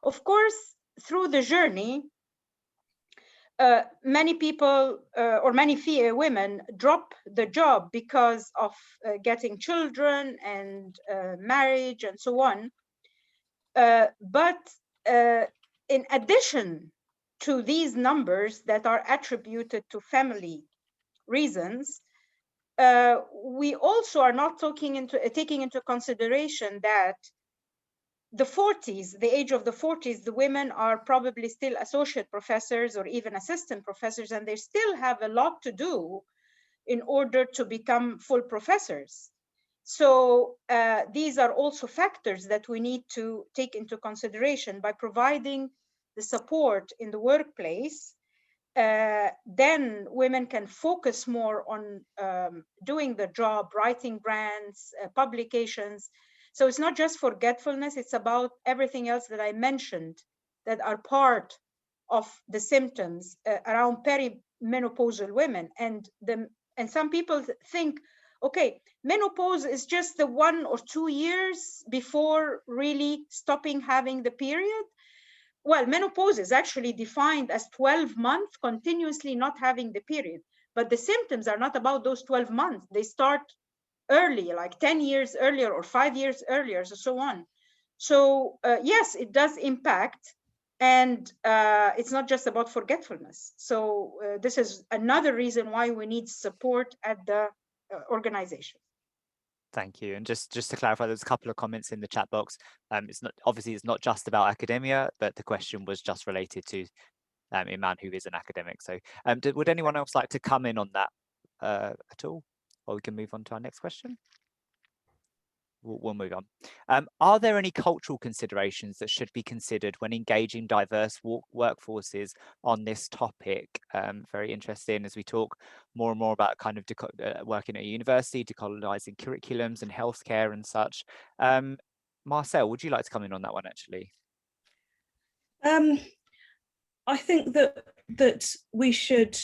Of course, through the journey, many people or many women drop the job because of getting children and marriage and so on. But in addition to these numbers that are attributed to family reasons, we also are not taking into consideration that the 40s, the age of the 40s, the women are probably still associate professors or even assistant professors, and they still have a lot to do in order to become full professors. So these are also factors that we need to take into consideration. By providing the support in the workplace, then women can focus more on doing the job, writing grants, publications. So it's not just forgetfulness, it's about everything else that I mentioned that are part of the symptoms around perimenopausal women. And some people think, okay, menopause is just the 1 or 2 years before really stopping having the period. Well, menopause is actually defined as 12 months continuously not having the period, but the symptoms are not about those 12 months. They start early, like 10 years earlier or 5 years earlier, so on. So yes, it does impact, and it's not just about forgetfulness. So this is another reason why we need support at the organization. Thank you. And just to clarify, there's a couple of comments in the chat box. It's not just about academia, but the question was just related to Iman, who is an academic. So would anyone else like to come in on that at all? Or we can move on to our next question. We'll move on. Are there any cultural considerations that should be considered when engaging diverse workforces on this topic? Very interesting as we talk more and more about kind of working at a university, decolonizing curriculums and healthcare and such. Marcel, would you like to come in on that one actually? I think that we should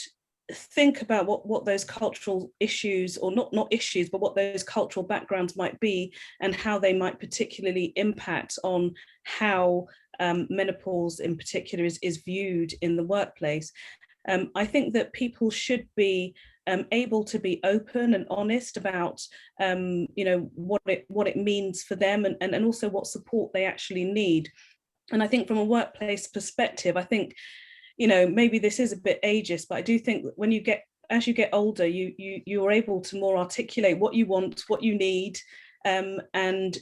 think about what those cultural issues, or not issues, but what those cultural backgrounds might be, and how they might particularly impact on how menopause in particular is viewed in the workplace. I think that people should be able to be open and honest about what it means for them, and also what support they actually need. And I think from a workplace perspective, I think, maybe this is a bit ageist, but I do think that as you get older, you're able to more articulate what you want, what you need, and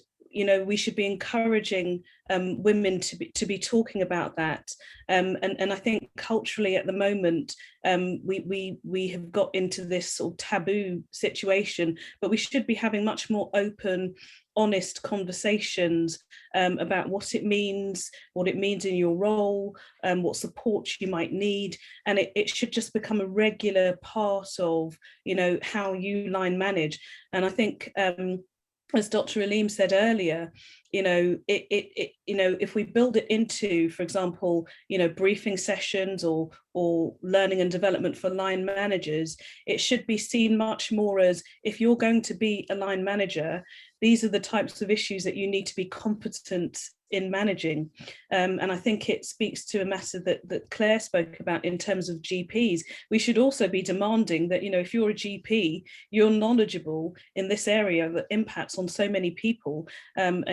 we should be encouraging women to be talking about that. And I think culturally at the moment, we have got into this sort of taboo situation, but we should be having much more open, honest conversations about what it means in your role, what support you might need, and it should just become a regular part of how you line manage. And I think as Dr. Aleem said earlier, if we build it into, for example, briefing sessions or learning and development for line managers, it should be seen much more as, if you're going to be a line manager, these are the types of issues that you need to be competent in managing. And I think it speaks to a matter that Claire spoke about in terms of GPs. We should also be demanding that, if you're a GP, you're knowledgeable in this area that impacts on so many people. And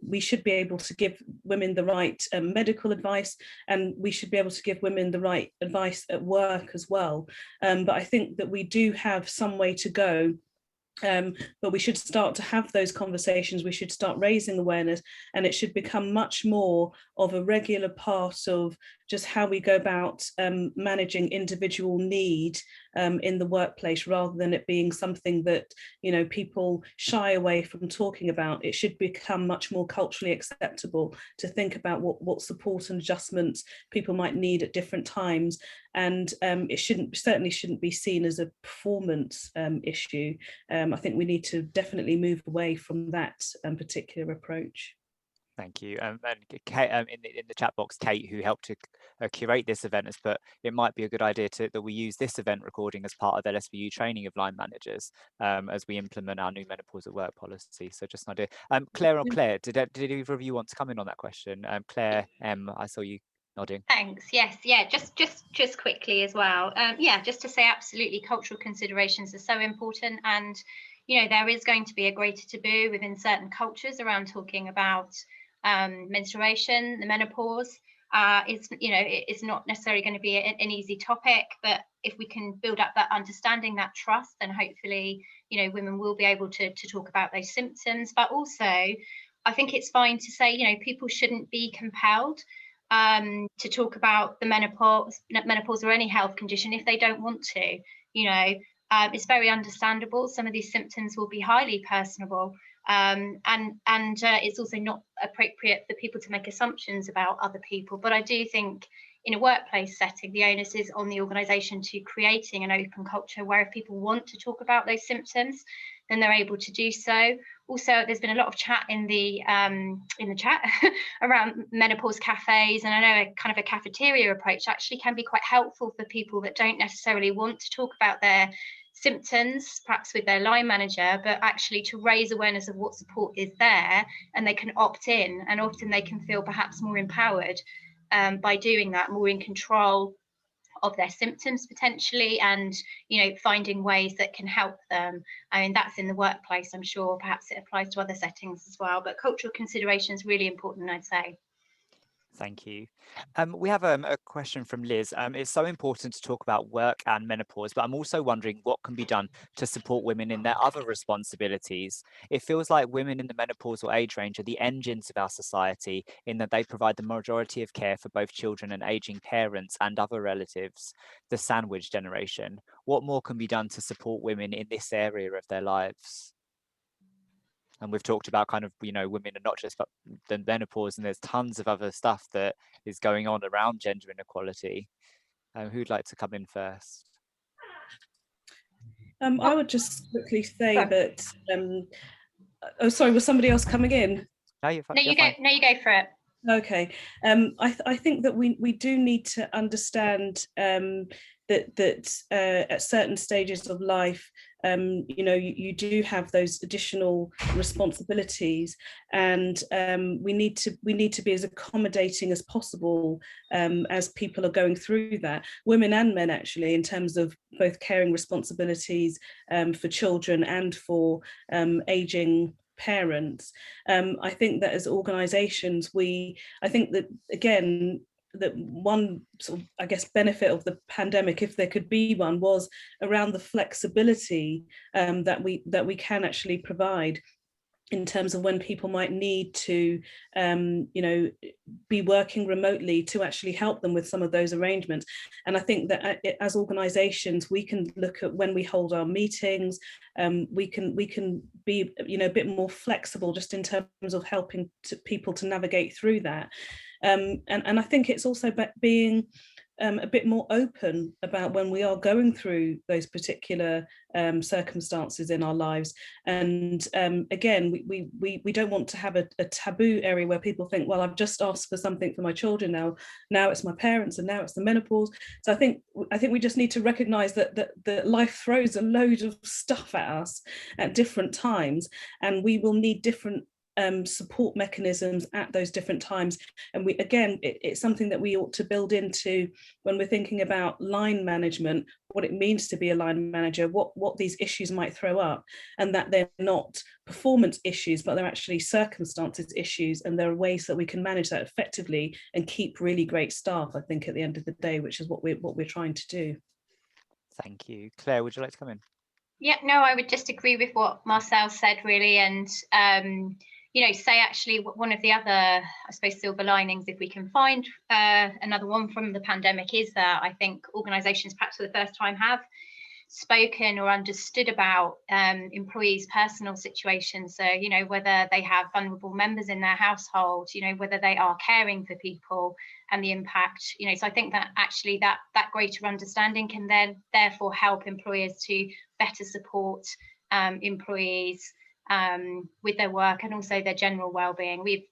we should be able to give women the right medical advice, and we should be able to give women the right advice at work as well. But I think that we do have some way to go. But we should start to have those conversations. We should start raising awareness, and it should become much more of a regular part of just how we go about managing individual need in the workplace, rather than it being something that people shy away from talking about. It should become much more culturally acceptable to think about what support and adjustments people might need at different times, and it certainly shouldn't be seen as a performance issue. I think we need to definitely move away from that particular approach. Thank you. And Kate, in the chat box, Kate, who helped to curate this event, has put, it might be a good idea that we use this event recording as part of LSBU training of line managers as we implement our new menopause at work policy. So just an idea. Claire, did either of you want to come in on that question? Claire, I saw you nodding. Thanks. Yes. Yeah. Just quickly as well. Just to say, absolutely, cultural considerations are so important, and there is going to be a greater taboo within certain cultures around talking about menstruation, the menopause. It's not necessarily going to be an easy topic, but if we can build up that understanding, that trust, then hopefully women will be able to talk about those symptoms, but also I think it's fine to say, you know, people shouldn't be compelled to talk about the menopause or any health condition if they don't want to. You know, it's very understandable. Some of these symptoms will be highly personable, and it's also not appropriate for people to make assumptions about other people. But I do think in a workplace setting, the onus is on the organisation to creating an open culture where if people want to talk about those symptoms, then they're able to do so. Also, there's been a lot of chat in the chat around menopause cafes, and I know a kind of a cafeteria approach actually can be quite helpful for people that don't necessarily want to talk about their symptoms, perhaps with their line manager, but actually to raise awareness of what support is there, and they can opt in, and often they can feel perhaps more empowered by doing that, more in control of their symptoms potentially, and you know, finding ways that can help them. I mean, that's in the workplace. I'm sure perhaps it applies to other settings as well, but cultural consideration is really important, I'd say. Thank you. We have a question from Liz. It's so important to talk about work and menopause, but I'm also wondering what can be done to support women in their other responsibilities. It feels like women in the menopausal age range are the engines of our society in that they provide the majority of care for both children and aging parents and other relatives, the sandwich generation. What more can be done to support women in this area of their lives? And we've talked about kind of, you know, women are not just the menopause, and there's tons of other stuff that is going on around gender inequality. Who'd like to come in first? I would just quickly say that, oh, sorry, was somebody else coming in? No, you go for it. Okay. I think that we do need to understand that at certain stages of life, you know, you do have those additional responsibilities, and we need to be as accommodating as possible as people are going through that, women and men actually, in terms of both caring responsibilities for children and for aging parents. I think that as organisations, I think that again, that one sort of, I guess, benefit of the pandemic, if there could be one, was around the flexibility that we can actually provide in terms of when people might need to, you know, be working remotely to actually help them with some of those arrangements. And I think that as organisations, we can look at when we hold our meetings, we can be, you know, a bit more flexible just in terms of helping people to navigate through that. And I think it's also about being a bit more open about when we are going through those particular circumstances in our lives. And again, we don't want to have a taboo area where people think, well, I've just asked for something for my children, now it's my parents, and now it's the menopause. So I think we just need to recognise that life throws a load of stuff at us at different times, and we will need different support mechanisms at those different times. And it's something that we ought to build into when we're thinking about line management, what it means to be a line manager, what these issues might throw up, and that they're not performance issues, but they're actually circumstances issues, and there are ways that we can manage that effectively and keep really great staff, I think, at the end of the day, which is what we're trying to do. Thank you. Claire, would you like to come in? Yeah, no, I would just agree with what Marcel said, really, and you know, say actually one of the other, I suppose, silver linings, if we can find another one from the pandemic, is that I think organisations perhaps for the first time have spoken or understood about employees' personal situations. So, you know, whether they have vulnerable members in their household, you know, whether they are caring for people and the impact, you know, so I think that actually that greater understanding can then therefore help employers to better support employees with their work and also their general well-being. We've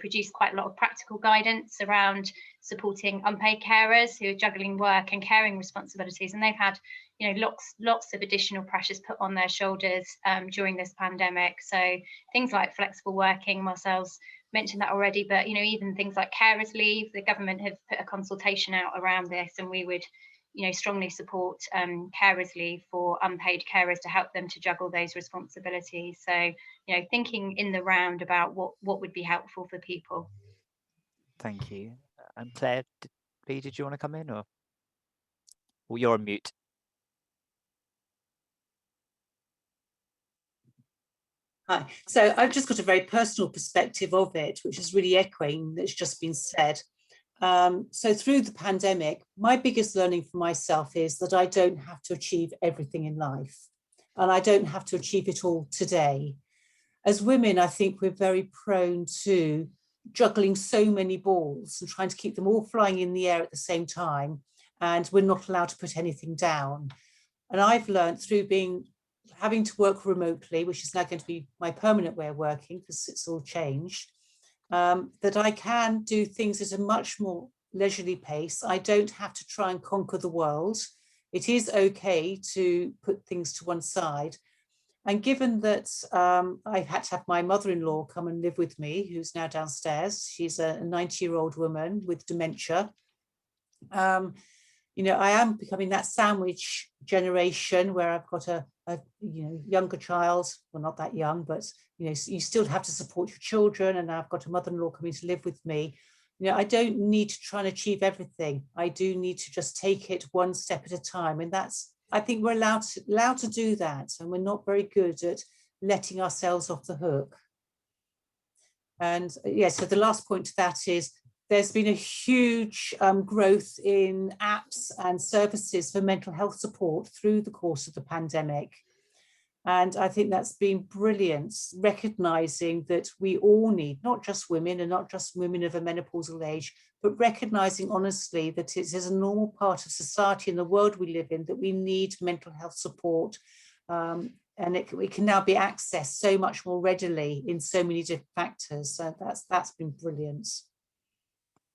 produced quite a lot of practical guidance around supporting unpaid carers who are juggling work and caring responsibilities, and they've had, you know, lots of additional pressures put on their shoulders during this pandemic. So things like flexible working, Marcel's mentioned that already, but, you know, even things like carers leave, the government have put a consultation out around this, and we would, you know, strongly support carers leave for unpaid carers to help them to juggle those responsibilities. So, you know, thinking in the round about what would be helpful for people. Thank you. And Claire, did you want to come in, or well, you're on mute? Hi. So I've just got a very personal perspective of it, which is really echoing that's just been said. So through the pandemic, my biggest learning for myself is that I don't have to achieve everything in life, and I don't have to achieve it all today. As women, I think we're very prone to juggling so many balls and trying to keep them all flying in the air at the same time, and we're not allowed to put anything down. And I've learned through having to work remotely, which is now going to be my permanent way of working because it's all changed, that I can do things at a much more leisurely pace. I don't have to try and conquer the world. It is okay to put things to one side. And given that I've had to have my mother-in-law come and live with me, who's now downstairs, she's a 90-year-old woman with dementia. You know, I am becoming that sandwich generation where I've got a younger child, well, not that young, but you still have to support your children, and I've got a mother-in-law coming to live with me. I don't need to try and achieve everything. I do need to just take it one step at a time, and I think we're allowed to do that, and we're not very good at letting ourselves off the hook. And yeah, so the last point to that is there's been a huge growth in apps and services for mental health support through the course of the pandemic. And I think that's been brilliant, recognizing that we all need, not just women and not just women of a menopausal age, but recognizing honestly that it is a normal part of society in the world we live in, that we need mental health support. And it can now be accessed so much more readily in so many different factors. So that's been brilliant.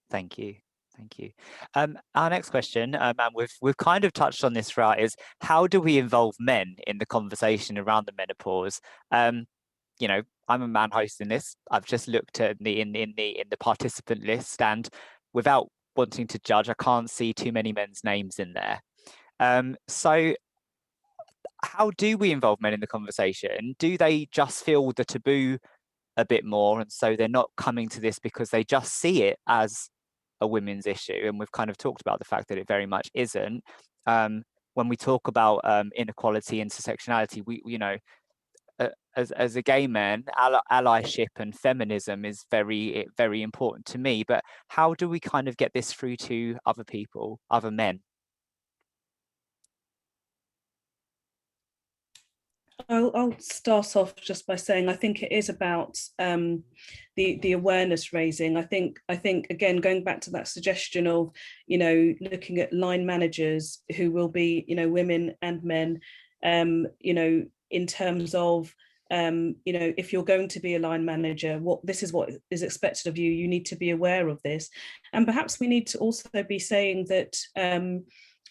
Thank you. Thank you. Our next question, and we've kind of touched on this throughout, is how do we involve men in the conversation around the menopause? I'm a man hosting this. I've just looked at in the participant list, and without wanting to judge, I can't see too many men's names in there. So how do we involve men in the conversation? Do they just feel the taboo a bit more, and so they're not coming to this because they just see it as a women's issue? And we've kind of talked about the fact that it very much isn't. When we talk about inequality, intersectionality, as a gay man, allyship and feminism is very, very important to me. But how do we kind of get this through to other people, other men? I'll start off just by saying I think it is about the awareness raising. I think again, going back to that suggestion of looking at line managers who will be women and men, in terms of if you're going to be a line manager, this is what is expected of you. You need to be aware of this, and perhaps we need to also be saying that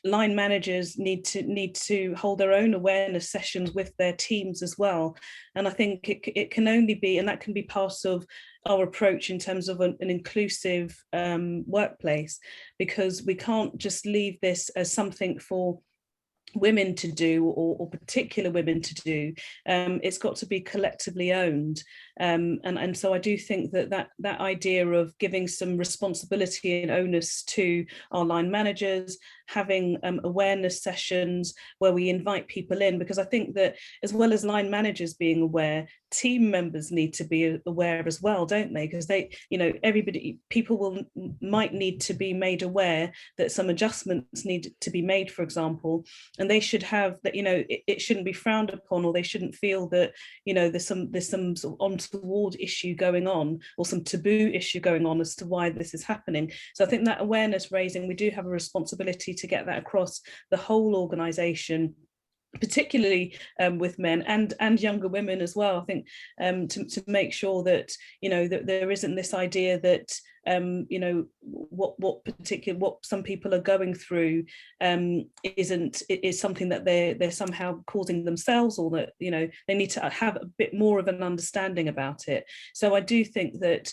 line managers need to hold their own awareness sessions with their teams as well. And I think it can only be, and that can be part of our approach in terms of an inclusive workplace, because we can't just leave this as something for women to do or particular women to do. It's got to be collectively owned, and so I do think that idea of giving some responsibility and onus to our line managers, having awareness sessions where we invite people in, because I think that as well as line managers being aware, team members need to be aware as well, don't they? Because people might need to be made aware that some adjustments need to be made, for example, and they should have that, it shouldn't be frowned upon, or they shouldn't feel that there's some sort of untoward issue going on or some taboo issue going on as to why this is happening. So I think that awareness raising, we do have a responsibility to get that across the whole organisation, particularly with men and younger women as well. I think to make sure that that there isn't this idea that what some people are going through is something that they're somehow causing themselves, or that they need to have a bit more of an understanding about it. So I do think that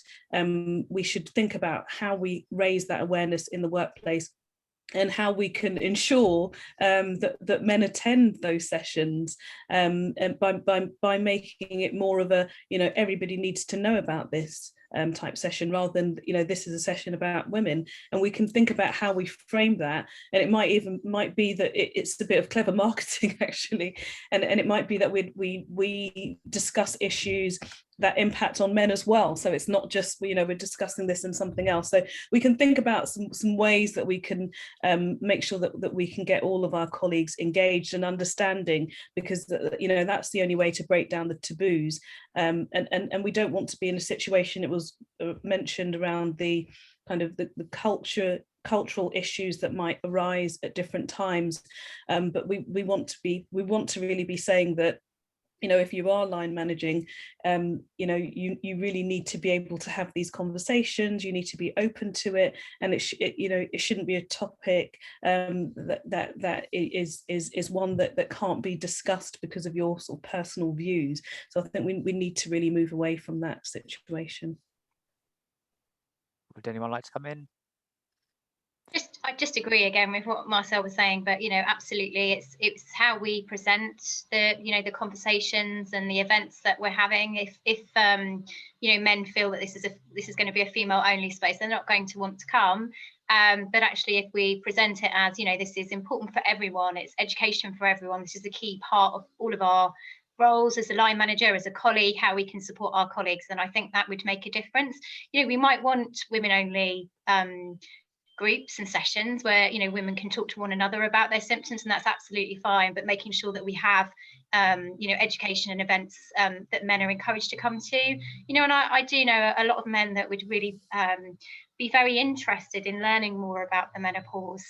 we should think about how we raise that awareness in the workplace, and how we can ensure that men attend those sessions, and by making it more of a everybody needs to know about this. type session, rather than, this is a session about women. And we can think about how we frame that, and it might be that it's a bit of clever marketing actually, and it might be that we discuss issues that impact on men as well. So it's not just, we're discussing this and something else. So we can think about some ways that we can make sure that we can get all of our colleagues engaged and understanding, because that's the only way to break down the taboos. And we don't want to be in a situation, it was mentioned around the kind of the cultural issues that might arise at different times, but we want to really be saying that, if you are line managing, you really need to be able to have these conversations. You need to be open to it, and it shouldn't be a topic that is one that can't be discussed because of your sort of personal views. So I think we need to really move away from that situation. Would anyone like to come in? I just agree again with what Marcel was saying, but absolutely, it's how we present the conversations and the events that we're having. If men feel that this is going to be a female only space, they're not going to want to come. But actually, if we present it as this is important for everyone, it's education for everyone. This is a key part of all of our roles as a line manager, as a colleague, how we can support our colleagues, and I think that would make a difference. We might want women only groups and sessions where women can talk to one another about their symptoms, and that's absolutely fine, but making sure that we have education and events that men are encouraged to come to, and I do know a lot of men that would really be very interested in learning more about the menopause.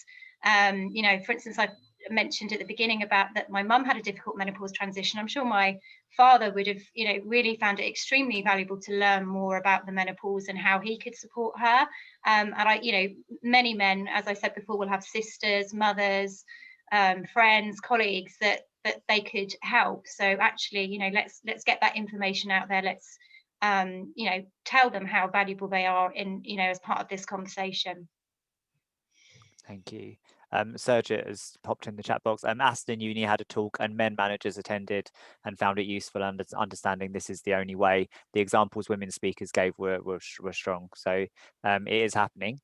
For instance, I mentioned at the beginning about that my mum had a difficult menopause transition. I'm sure my father would have really found it extremely valuable to learn more about the menopause and how he could support her. And many men, as I said before, will have sisters, mothers, friends, colleagues that they could help. So actually, let's get that information out there. Let's tell them how valuable they are in as part of this conversation. Thank you. Sergio has popped in the chat box. Aston Uni had a talk and men managers attended and found it useful, and understanding this is the only way. The examples women speakers gave were strong. So it is happening.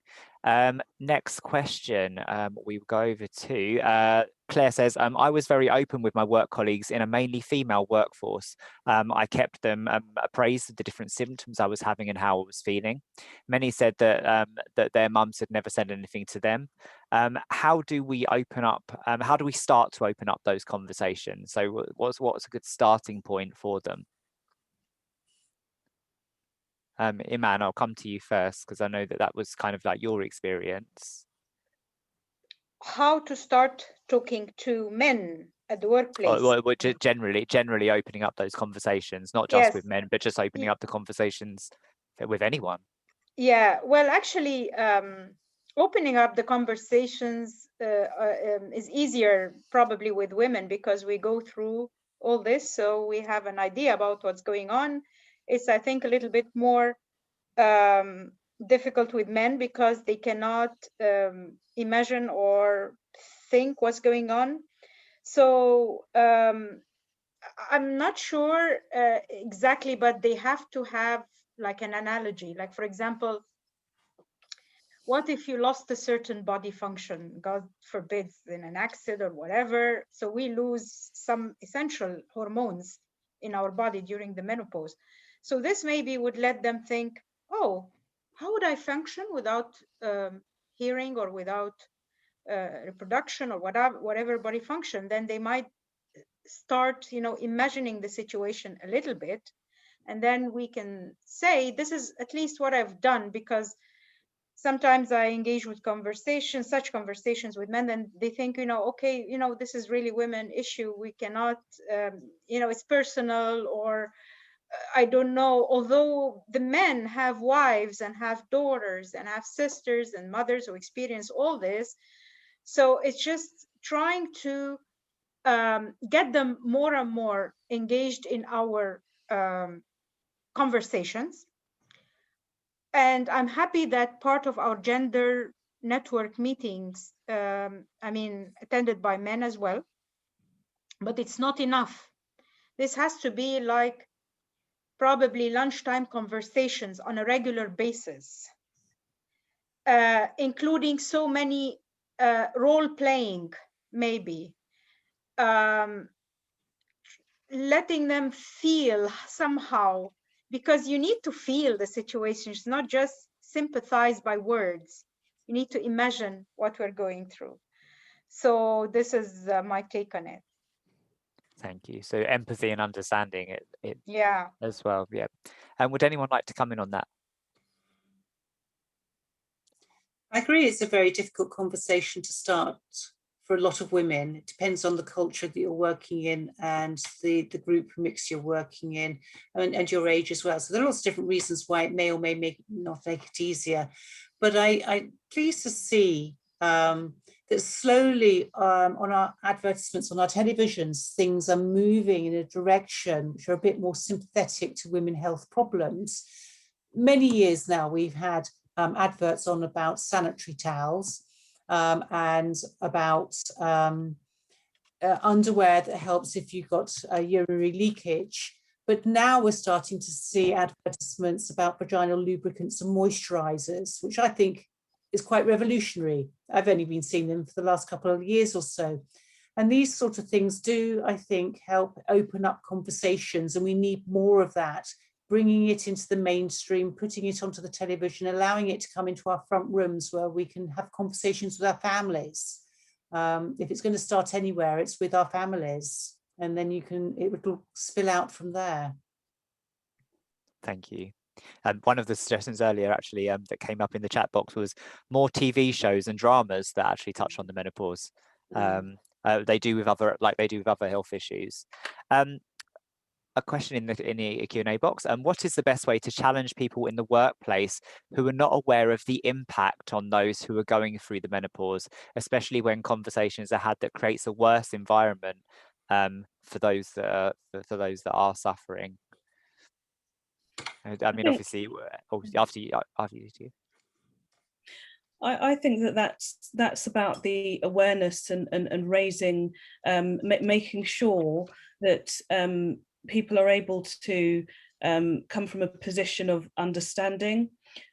Next question we go over to Claire says, I was very open with my work colleagues in a mainly female workforce. I kept them appraised of the different symptoms I was having and how I was feeling. Many said that their mums had never said anything to them. How do we open up? How do we start to open up those conversations? So what's a good starting point for them? Iman, I'll come to you first, because I know that was kind of like your experience. How to start talking to men at the workplace? Well, generally opening up those conversations, not just with men, but just opening up the conversations with anyone. Yeah, well, actually, opening up the conversations is easier probably with women, because we go through all this, so we have an idea about what's going on. It's, I think, a little bit more difficult with men, because they cannot imagine or think what's going on. So I'm not sure exactly, but they have to have like an analogy. Like, for example, what if you lost a certain body function, God forbid, in an accident or whatever? So we lose some essential hormones in our body during the menopause. So this maybe would let them think, oh, how would I function without hearing or without reproduction or whatever body function? Then they might start, imagining the situation a little bit. And then we can say, this is at least what I've done, because sometimes I engage with such conversations with men, and they think, okay, this is really women issue. We cannot, it's personal, or I don't know. Although the men have wives and have daughters and have sisters and mothers who experience all this. So it's just trying to get them more and more engaged in our conversations. And I'm happy that part of our gender network meetings, attended by men as well, but it's not enough. This has to be like probably lunchtime conversations on a regular basis, including so many role-playing, maybe, letting them feel somehow, because you need to feel the situation. It's not just sympathize by words. You need to imagine what we're going through. So this is my take on it. Thank you. So empathy and understanding it Yeah. as well. Yeah. And would anyone like to come in on that? I agree, it's a very difficult conversation to start for a lot of women. It depends on the culture that you're working in and the group mix you're working in, and your age as well. So there are lots of different reasons why it may or may not make it easier. But I'm pleased to see that slowly on our advertisements, on our televisions, things are moving in a direction which are a bit more sympathetic to women's health problems. Many years now we've had adverts on about sanitary towels and about underwear that helps if you've got urinary leakage. But now we're starting to see advertisements about vaginal lubricants and moisturizers, which I think is quite revolutionary. I've only been seeing them for the last couple of years or so. And these sort of things do, I think, help open up conversations, and we need more of that, bringing it into the mainstream, putting it onto the television, allowing it to come into our front rooms where we can have conversations with our families. If it's going to start anywhere, it's with our families, and then it will spill out from there. Thank you. One of the suggestions earlier actually that came up in the chat box was more TV shows and dramas that actually touch on the menopause. They do with other health issues. A question in the Q&A box. What is the best way to challenge people in the workplace who are not aware of the impact on those who are going through the menopause, especially when conversations are had that creates a worse environment for those that are suffering? I mean, obviously, after you do. I think that's about the awareness and raising, making sure that people are able to come from a position of understanding.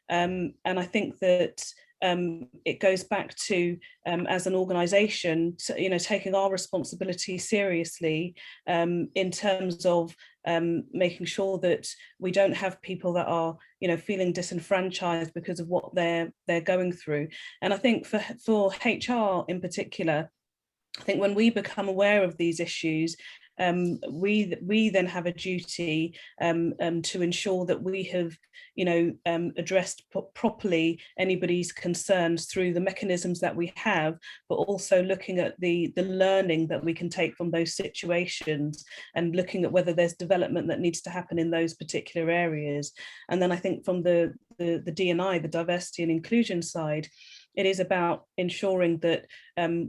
And I think that it goes back to, as an organisation, taking our responsibility seriously in terms of making sure that we don't have people that are, feeling disenfranchised because of what they're going through. And I think for HR in particular, I think when we become aware of these issues, we then have a duty to ensure that we have, addressed properly anybody's concerns through the mechanisms that we have, but also looking at the learning that we can take from those situations and looking at whether there's development that needs to happen in those particular areas. And then I think from the D&I, the diversity and inclusion side, it is about ensuring that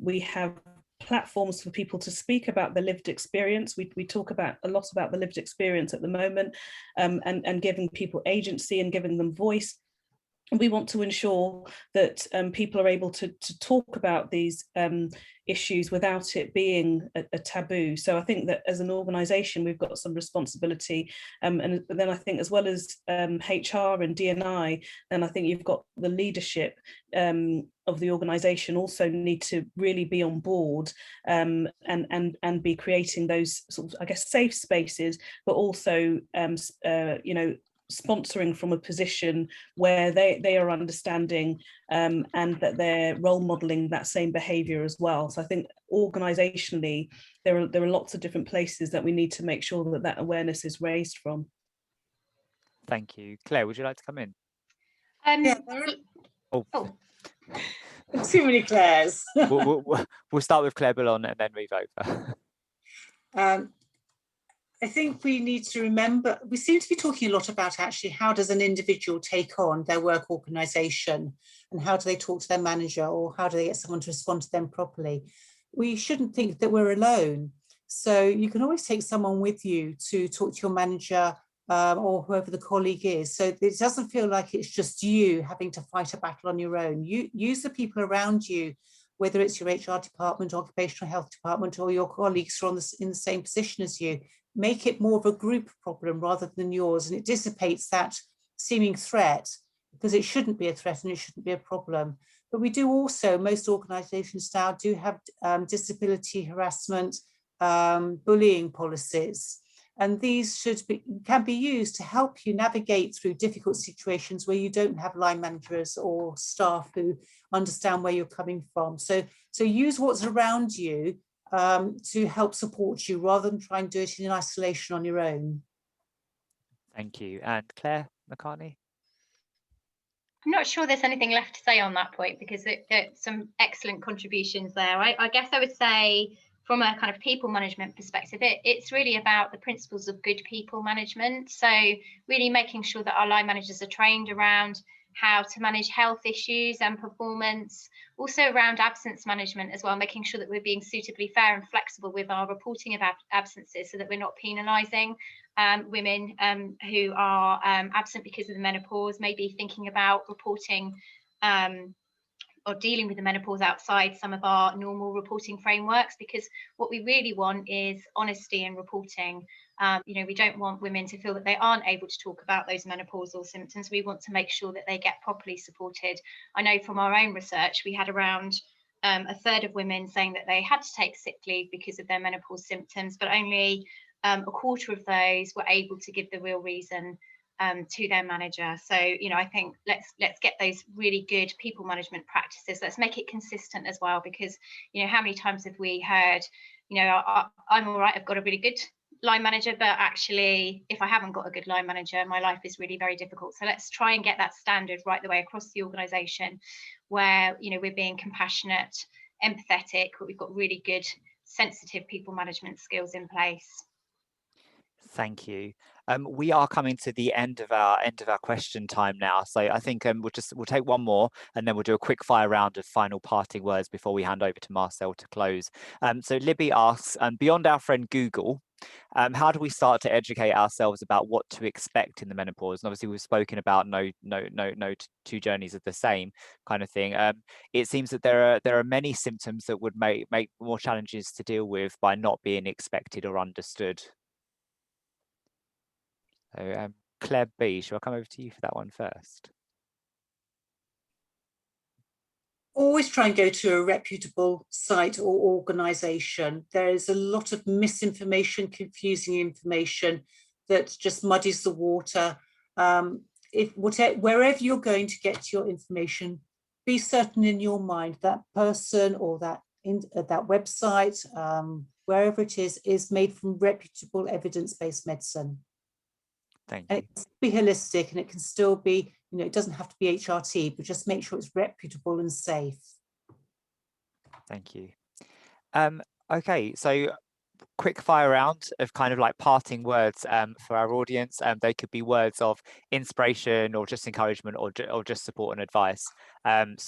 we have platforms for people to speak about the lived experience. We talk a lot about the lived experience at the moment, and giving people agency and giving them voice. We want to ensure that people are able to talk about these issues without it being a taboo. So I think that as an organisation, we've got some responsibility. And then I think as well as HR and D&I, then I think you've got the leadership of the organisation also need to really be on board and be creating those sort of, I guess, safe spaces, but also, sponsoring from a position where they are understanding and that they're role modeling that same behavior as well. So I think organisationally there are lots of different places that we need to make sure that awareness is raised from. Thank you. Claire, would you like to come in? Too many Claires. We'll start with Claire Boulogne and then move over. I think we need to remember, we seem to be talking a lot about actually how does an individual take on their work organisation, and how do they talk to their manager, or how do they get someone to respond to them properly. We shouldn't think that we're alone. So you can always take someone with you to talk to your manager or whoever the colleague is. So it doesn't feel like it's just you having to fight a battle on your own. You use the people around you whether it's your HR department, occupational health department, or your colleagues who are in the same position as you. Make it more of a group problem rather than yours, and it dissipates that seeming threat, because it shouldn't be a threat and it shouldn't be a problem. But we do also, most organisations now do have disability harassment, bullying policies. And these can be used to help you navigate through difficult situations where you don't have line managers or staff who understand where you're coming from. So use what's around you to help support you, rather than try and do it in isolation on your own. Thank you. And Claire Mccartney? I'm not sure there's anything left to say on that point, because there's some excellent contributions there. I guess I would say, from a kind of people management perspective, it's really about the principles of good people management. So really making sure that our line managers are trained around how to manage health issues and performance, also around absence management as well, making sure that we're being suitably fair and flexible with our reporting of absences, so that we're not penalising women who are absent because of the menopause, maybe thinking about reporting or dealing with the menopause outside some of our normal reporting frameworks, because what we really want is honesty in reporting. We don't want women to feel that they aren't able to talk about those menopausal symptoms. We want to make sure that they get properly supported. I know from our own research, we had around a third of women saying that they had to take sick leave because of their menopause symptoms, but only a quarter of those were able to give the real reason to their manager. So, I think let's get those really good people management practices. Let's make it consistent as well, because, how many times have we heard, I'm all right, I've got a really good line manager, but actually, if I haven't got a good line manager, my life is really very difficult. So let's try and get that standard right the way across the organisation, where, we're being compassionate, empathetic, but we've got really good, sensitive people management skills in place. Thank you. We are coming to the end of our question time now, so I think we'll take one more, and then we'll do a quick fire round of final parting words before we hand over to Marcel to close. So Libby asks, beyond our friend Google, how do we start to educate ourselves about what to expect in the menopause? And obviously, we've spoken about no two journeys are the same kind of thing. It seems that there are many symptoms that would make more challenges to deal with by not being expected or understood. So, Claire B, shall I come over to you for that one first? Always try and go to a reputable site or organisation. There is a lot of misinformation, confusing information that just muddies the water. Wherever you're going to get your information, be certain in your mind that person or that website, wherever it is made from reputable evidence-based medicine. Thank you. And it can be holistic, and it can still be, it doesn't have to be HRT, but just make sure it's reputable and safe. Thank you. Okay, so quick fire round of kind of like parting words for our audience. They could be words of inspiration or just encouragement or just support and advice. Iman,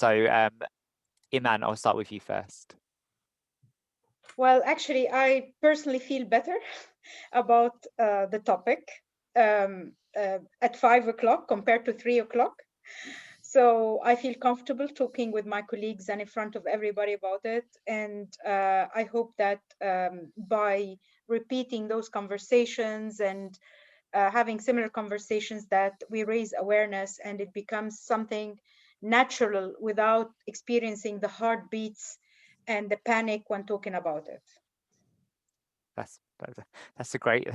I'll start with you first. Well, actually, I personally feel better about the topic at 5 o'clock compared to 3 o'clock. So I feel comfortable talking with my colleagues and in front of everybody about it. And I hope that by repeating those conversations and having similar conversations, that we raise awareness and it becomes something natural without experiencing the heartbeats and the panic when talking about it. That's a great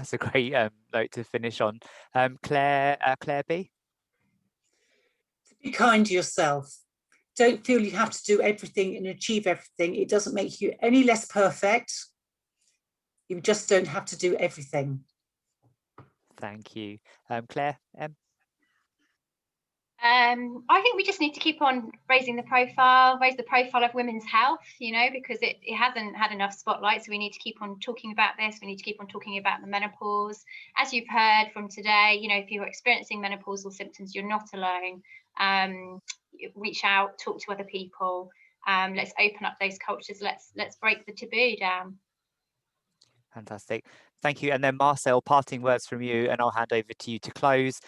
note to finish on. Claire B. Be kind to yourself. Don't feel you have to do everything and achieve everything. It doesn't make you any less perfect. You just don't have to do everything. Thank you. Claire M. I think we just need to keep on raise the profile of women's health, because it hasn't had enough spotlight. So we need to keep on talking about this. We need to keep on talking about the menopause. As you've heard from today, if you're experiencing menopausal symptoms, you're not alone. Reach out, talk to other people. Let's open up those cultures. Let's break the taboo down. Fantastic. Thank you. And then Marcel, parting words from you, and I'll hand over to you to close.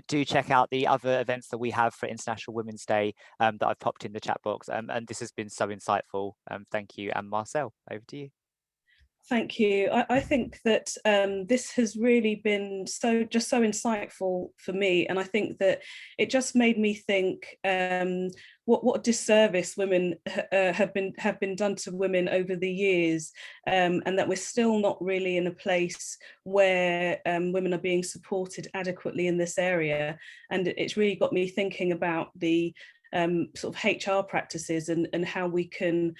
Do check out the other events that we have for International Women's Day that I've popped in the chat box. And this has been so insightful. Thank you. And Marcel, over to you. Thank you. I think that this has really been so insightful for me, and I think that it just made me think what disservice women have been done to women over the years, and that we're still not really in a place where women are being supported adequately in this area. And it's really got me thinking about the sort of HR practices and how we can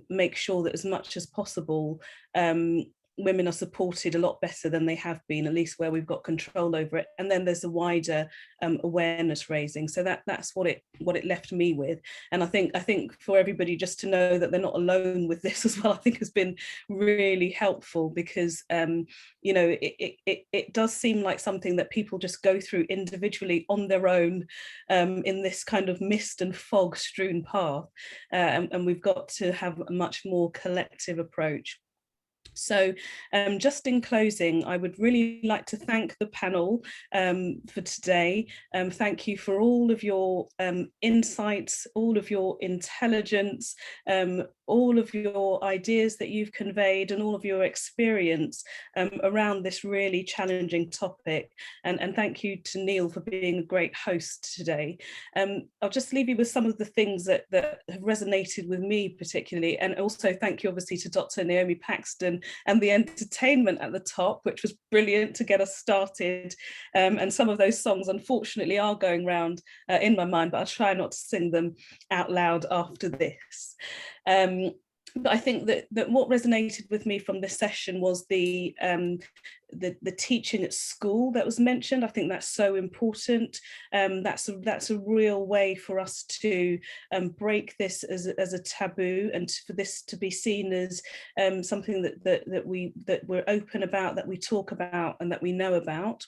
make sure that as much as possible women are supported a lot better than they have been, at least where we've got control over it. And then there's a wider awareness raising. So that's what it left me with. And I think for everybody just to know that they're not alone with this as well, I think has been really helpful, because you know, it does seem like something that people just go through individually on their own in this kind of mist and fog strewn path, and we've got to have a much more collective approach. So just in closing, I would really like to thank the panel for today. Thank you for all of your insights, all of your intelligence, all of your ideas that you've conveyed, and all of your experience around this really challenging topic. And thank you to Neil for being a great host today. I'll just leave you with some of the things that have resonated with me particularly, and also thank you obviously to Dr. Naomi Paxton and the entertainment at the top, which was brilliant to get us started. And some of those songs unfortunately are going round in my mind, but I'll try not to sing them out loud after this. But I think that what resonated with me from this session was the teaching at school that was mentioned. I think that's so important. That's a real way for us to break this as a taboo, and for this to be seen as something that we're open about, that we talk about, and that we know about.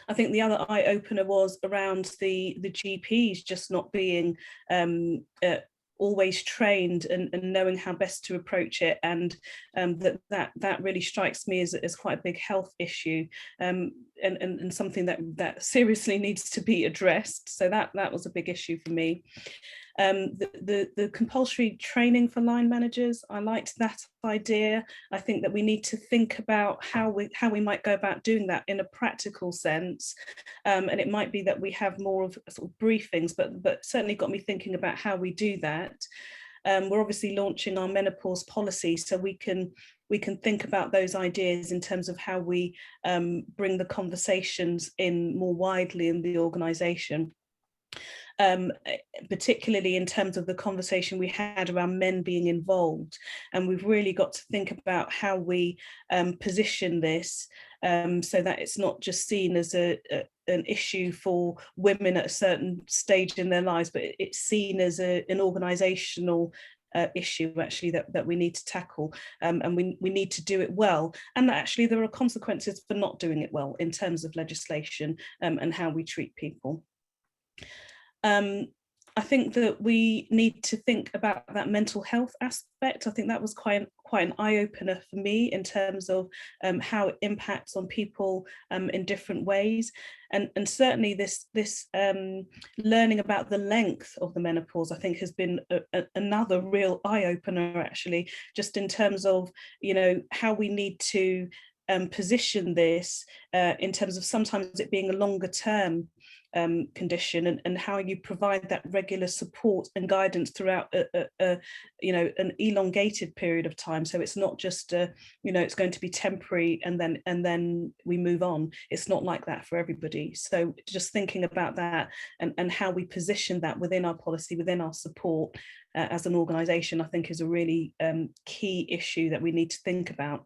I think the other eye opener was around the GPs just not being always trained and knowing how best to approach it, and that really strikes me as quite a big health issue, and something that seriously needs to be addressed. So that was a big issue for me. The compulsory training for line managers, I liked that idea. I think that we need to think about how we might go about doing that in a practical sense, and it might be that we have more of sort of briefings, but certainly got me thinking about how we do that. We're obviously launching our menopause policy, so we can think about those ideas in terms of how we bring the conversations in more widely in the organisation. Particularly in terms of the conversation we had around men being involved. And we've really got to think about how we position this so that it's not just seen as an issue for women at a certain stage in their lives, but it's seen as an organisational issue actually that we need to tackle, and we need to do it well, and actually there are consequences for not doing it well in terms of legislation and how we treat people. I think that we need to think about that mental health aspect. I think that was quite an eye-opener for me in terms of how it impacts on people in different ways, and certainly this learning about the length of the menopause, I think, has been another real eye-opener actually, just in terms of, you know, how we need to position this in terms of sometimes it being a longer term condition, and how you provide that regular support and guidance throughout you know, an elongated period of time. So it's not just you know, it's going to be temporary and then we move on. It's not like that for everybody. So just thinking about that and how we position that within our policy, within our support as an organisation, I think is a really key issue that we need to think about.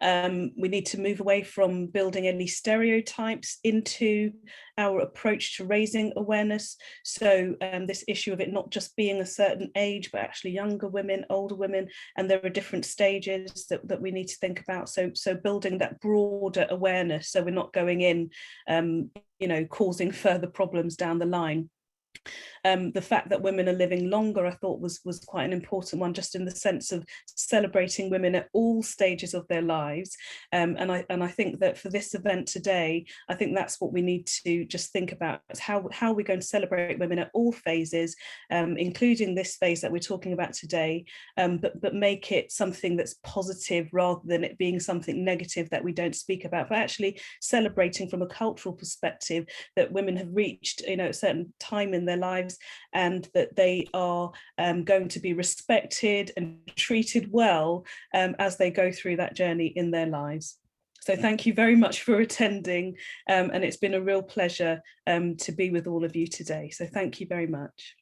We need to move away from building any stereotypes into our approach to raising awareness. So this issue of it not just being a certain age, but actually younger women, older women, and there are different stages that we need to think about. So building that broader awareness, so we're not going in, you know, causing further problems down the line. The fact that women are living longer, I thought was quite an important one, just in the sense of celebrating women at all stages of their lives. And I think that for this event today, I think that's what we need to just think about, is how we're going to celebrate women at all phases, including this phase that we're talking about today, but make it something that's positive rather than it being something negative that we don't speak about, but actually celebrating from a cultural perspective that women have reached, you know, a certain time in their lives, and that they are going to be respected and treated well as they go through that journey in their lives. So thank you very much for attending, and it's been a real pleasure to be with all of you today. So thank you very much.